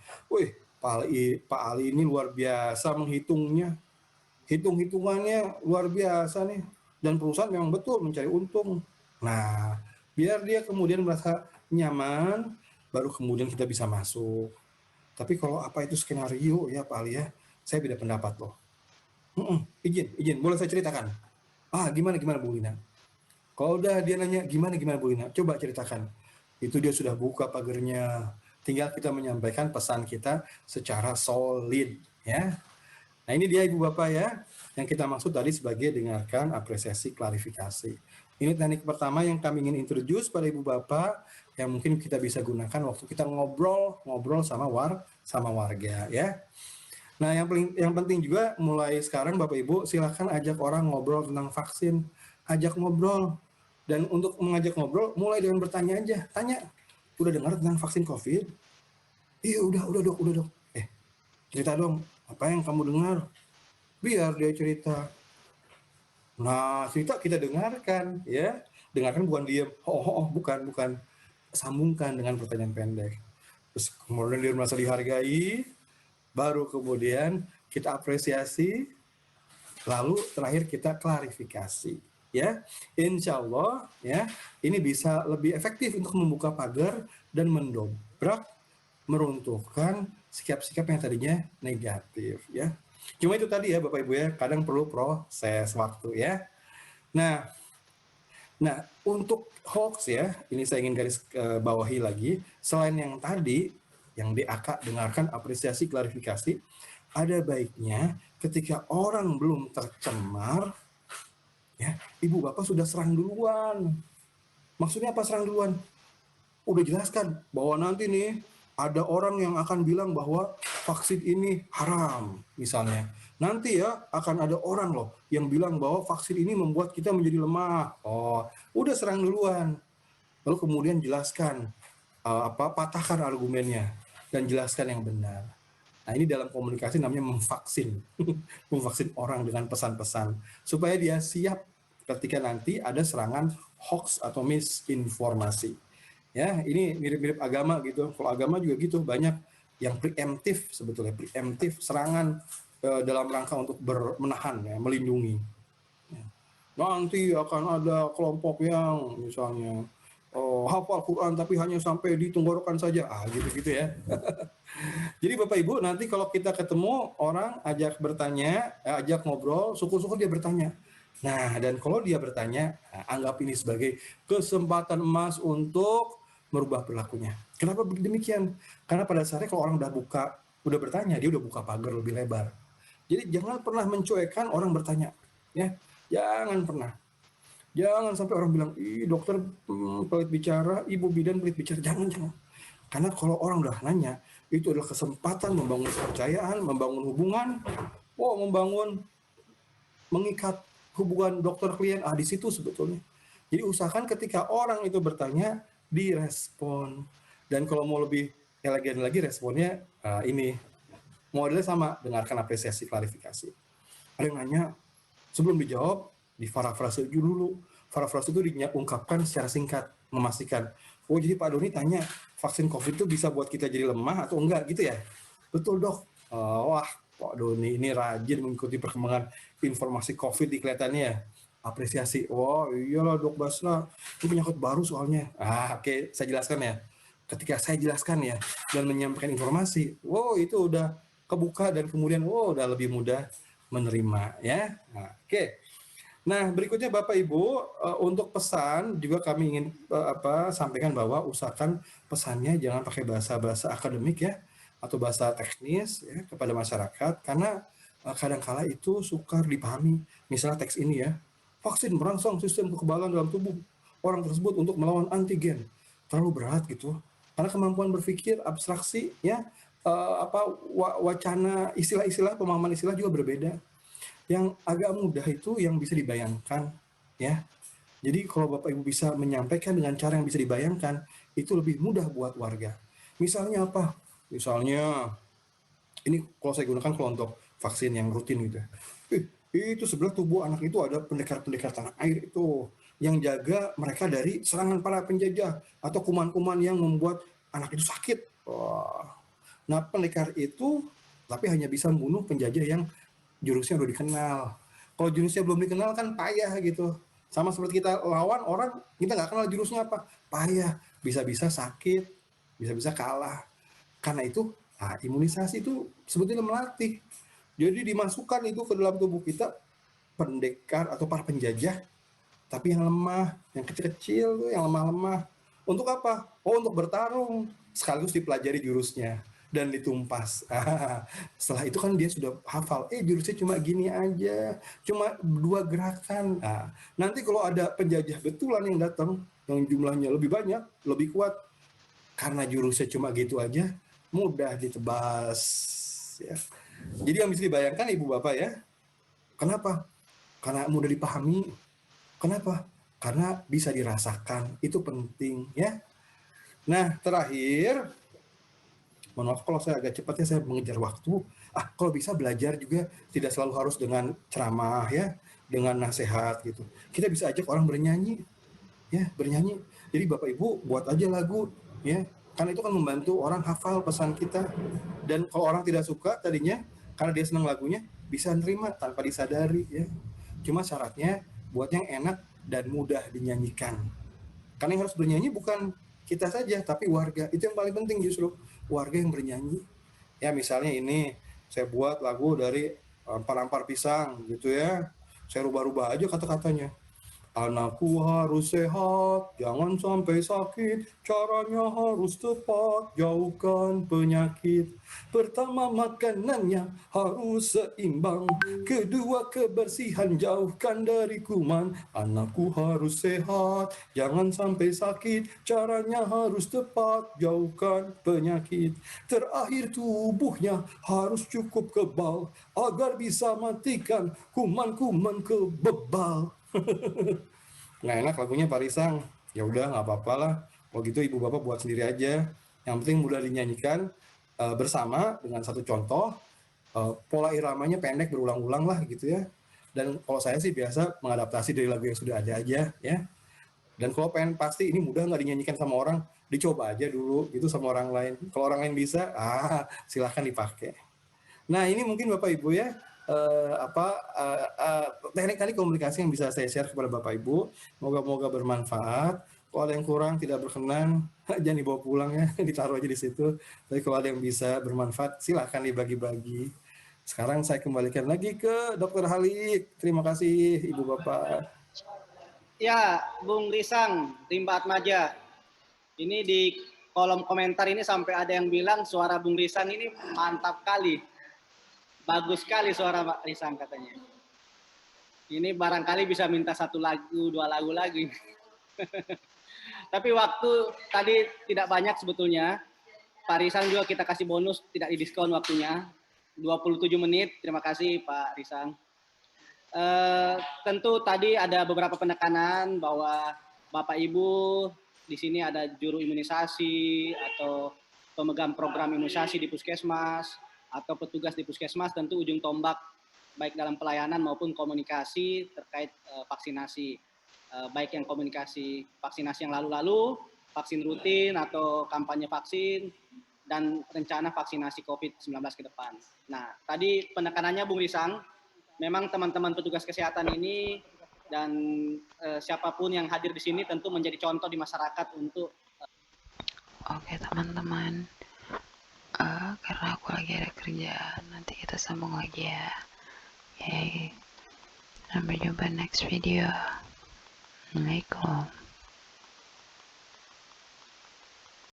Pak Ali ini luar biasa menghitungnya, hitung-hitungannya luar biasa nih, dan perusahaan memang betul mencari untung. Nah, biar dia kemudian merasa nyaman, baru kemudian kita bisa masuk. Tapi kalau apa itu skenario ya Pak Ali ya, saya beda pendapat loh. Izin, boleh saya ceritakan? Gimana Bu Lina? Kalau udah dia nanya gimana Bu Lina, coba ceritakan. Itu dia sudah buka pagarnya. Tinggal kita menyampaikan pesan kita secara solid ya. Nah ini dia Ibu Bapak ya, yang kita maksud tadi sebagai dengarkan, apresiasi, klarifikasi. Ini teknik pertama yang kami ingin introduce pada Ibu Bapak, yang mungkin kita bisa gunakan waktu kita ngobrol sama warga ya. Nah yang penting juga mulai sekarang Bapak Ibu silakan ajak orang ngobrol tentang vaksin. ajak ngobrol. Dan untuk mengajak ngobrol, mulai dengan bertanya aja. Tanya, udah dengar tentang vaksin COVID? Iya, udah dok. Cerita dong, apa yang kamu dengar? Biar dia cerita. Nah, cerita kita dengarkan, ya. Dengarkan bukan diam. Bukan. Sambungkan dengan pertanyaan pendek. Terus kemudian dia merasa dihargai, baru kemudian kita apresiasi, lalu terakhir kita klarifikasi. Ya, insya Allah ya ini bisa lebih efektif untuk membuka pagar dan mendobrak, meruntuhkan sikap-sikap yang tadinya negatif ya. Cuma itu tadi ya Bapak Ibu ya, kadang perlu proses waktu ya. Nah untuk hoax ya, ini saya ingin garis bawahi lagi, selain yang tadi yang DAK dengarkan, apresiasi, klarifikasi, ada baiknya ketika orang belum tercemar ya, ibu bapak sudah serang duluan. Maksudnya apa serang duluan? Udah jelaskan bahwa nanti nih ada orang yang akan bilang bahwa vaksin ini haram misalnya. Nanti ya akan ada orang loh yang bilang bahwa vaksin ini membuat kita menjadi lemah. Oh, udah serang duluan. Lalu kemudian jelaskan patahkan argumennya dan jelaskan yang benar. Nah, ini dalam komunikasi namanya memvaksin. Memvaksin orang dengan pesan-pesan supaya dia siap ketika nanti ada serangan hoax atau misinformasi. Ya, ini mirip-mirip agama gitu. Kalau agama juga gitu, banyak yang preemptif sebetulnya, preemptif serangan dalam rangka untuk menahan ya, melindungi. Ya. Nanti akan ada kelompok yang misalnya hafal Quran tapi hanya sampai di tenggorokan saja, gitu-gitu ya. Jadi Bapak Ibu, nanti kalau kita ketemu orang, ajak bertanya, ajak ngobrol, syukur-syukur dia bertanya. Nah, dan kalau dia bertanya, anggap ini sebagai kesempatan emas untuk merubah perilakunya. Kenapa demikian? Karena pada saatnya kalau orang udah bertanya, dia udah buka pagar lebih lebar. Jadi jangan pernah mencuekkan orang bertanya, ya, jangan pernah. Jangan sampai orang bilang, ih dokter pelit bicara, ibu bidan pelit bicara, jangan. Karena kalau orang udah nanya, itu adalah kesempatan membangun kepercayaan, membangun hubungan, mengikat hubungan dokter klien, di situ sebetulnya. Jadi usahakan ketika orang itu bertanya, direspon. Dan kalau mau lebih elegan lagi responnya, ini modelnya sama, dengarkan, apresiasi, klarifikasi. Ada yang nanya, sebelum dijawab, diparafrase dulu. Parafrase itu diungkapkan secara singkat, memastikan. Oh, jadi Pak Doni tanya, vaksin COVID itu bisa buat kita jadi lemah atau enggak gitu ya? Betul dok. Wah, Pak Doni ini rajin mengikuti perkembangan informasi COVID di kelihatannya. Apresiasi. Wah, iyalah dok Basra, itu penyakit baru soalnya. Oke, saya jelaskan ya. Ketika saya jelaskan ya, dan menyampaikan informasi, wow itu udah kebuka dan kemudian udah lebih mudah menerima ya. Oke. Nah, berikutnya Bapak Ibu, untuk pesan juga kami ingin sampaikan bahwa usahakan pesannya jangan pakai bahasa-bahasa akademik ya, atau bahasa teknis ya kepada masyarakat, karena kadang-kala itu sukar dipahami. Misalnya teks ini ya, vaksin merangsang sistem kekebalan dalam tubuh orang tersebut untuk melawan antigen. Terlalu berat gitu, karena kemampuan berpikir, abstraksi ya, wacana, istilah-istilah, pemahaman istilah juga berbeda. Yang agak mudah itu yang bisa dibayangkan ya. Jadi kalau Bapak Ibu bisa menyampaikan dengan cara yang bisa dibayangkan, itu lebih mudah buat warga. Misalnya apa? Misalnya ini kalau saya gunakan kalau untuk vaksin yang rutin gitu. Itu sebelah tubuh anak itu ada pendekar-pendekar tanah air itu yang jaga mereka dari serangan para penjajah atau kuman-kuman yang membuat anak itu sakit. Nah, pendekar itu tapi hanya bisa membunuh penjajah yang jurusnya udah dikenal. Kalau jurusnya belum dikenal kan payah gitu. Sama seperti kita lawan orang, kita nggak kenal jurusnya apa, payah. Bisa-bisa sakit, bisa-bisa kalah. Karena itu, imunisasi itu sebetulnya melatih. Jadi dimasukkan itu ke dalam tubuh kita, pendekar atau para penjajah, tapi yang lemah, yang kecil-kecil tuh, yang lemah-lemah. Untuk apa? Untuk bertarung. Sekaligus dipelajari jurusnya dan ditumpas. Setelah itu kan dia sudah hafal, jurusnya cuma gini aja, cuma 2 gerakan. Nanti kalau ada penjajah betulan yang datang, yang jumlahnya lebih banyak, lebih kuat, karena jurusnya cuma gitu aja, mudah ditebas. Ya. Jadi yang bisa dibayangkan Ibu Bapak ya, kenapa? Karena mudah dipahami. Kenapa? Karena bisa dirasakan, itu penting ya. Nah, terakhir, mohon maaf kalau saya agak cepat ya, saya mengejar waktu. Kalau bisa belajar juga tidak selalu harus dengan ceramah ya, dengan nasihat gitu. Kita bisa ajak orang bernyanyi, ya bernyanyi. Jadi Bapak Ibu buat aja lagu, ya. Karena itu kan membantu orang hafal pesan kita. Dan kalau orang tidak suka tadinya, karena dia senang lagunya, bisa nerima tanpa disadari ya. Cuma syaratnya buat yang enak dan mudah dinyanyikan. Karena yang harus bernyanyi bukan kita saja, tapi warga. Itu yang paling penting justru, warga yang bernyanyi. Ya misalnya ini, saya buat lagu dari Ampar-Ampar Pisang gitu ya. Saya rubah-rubah aja kata-katanya. Anakku harus sehat, jangan sampai sakit, caranya harus tepat, jauhkan penyakit. Pertama makanannya harus seimbang, kedua kebersihan, jauhkan dari kuman. Anakku harus sehat, jangan sampai sakit, caranya harus tepat, jauhkan penyakit. Terakhir tubuhnya harus cukup kebal, agar bisa matikan kuman-kuman kebebal. Nggak enak lagunya Pak Risang, ya udah nggak apa-apa lah. Kalau gitu ibu bapak buat sendiri aja. Yang penting mudah dinyanyikan bersama dengan satu contoh. Pola iramanya pendek berulang-ulang lah gitu ya. Dan kalau saya sih biasa mengadaptasi dari lagu yang sudah ada aja ya. Dan kalau pengen pasti ini mudah nggak dinyanyikan sama orang, dicoba aja dulu gitu sama orang lain. Kalau orang lain bisa, silahkan dipakai. Nah ini mungkin Bapak Ibu ya, teknik tadi komunikasi yang bisa saya share kepada Bapak Ibu. Moga-moga bermanfaat. Kalau ada yang kurang tidak berkenan, jangan dibawa pulang ya, ditaruh aja di situ. Tapi kalau ada yang bisa bermanfaat, silahkan dibagi-bagi. Sekarang saya kembalikan lagi ke Dr. Halik. Terima kasih Ibu Bapak. Ya, Bung Risang, Rimba Atmaja. Ini di kolom komentar ini sampai ada yang bilang suara Bung Risang ini mantap kali. Bagus sekali suara Pak Risang katanya. Ini barangkali bisa minta 1 lagu, 2 lagu lagi. Tapi waktu tadi tidak banyak sebetulnya. Pak Risang juga kita kasih bonus, tidak didiskon waktunya. 27 menit, terima kasih Pak Risang. Tentu tadi ada beberapa penekanan bahwa Bapak Ibu di sini ada juru imunisasi atau pemegang program imunisasi di puskesmas atau petugas di puskesmas, tentu ujung tombak baik dalam pelayanan maupun komunikasi terkait vaksinasi, baik yang komunikasi vaksinasi yang lalu-lalu, vaksin rutin atau kampanye vaksin, dan rencana vaksinasi COVID-19 ke depan. Nah, tadi penekanannya Bung Risang, memang teman-teman petugas kesehatan ini dan siapapun yang hadir di sini tentu menjadi contoh di masyarakat untuk. Oke teman-teman, karena aku lagi ada kerjaan, nanti kita sambung lagi ya. Sampai jumpa next video. Assalamualaikum.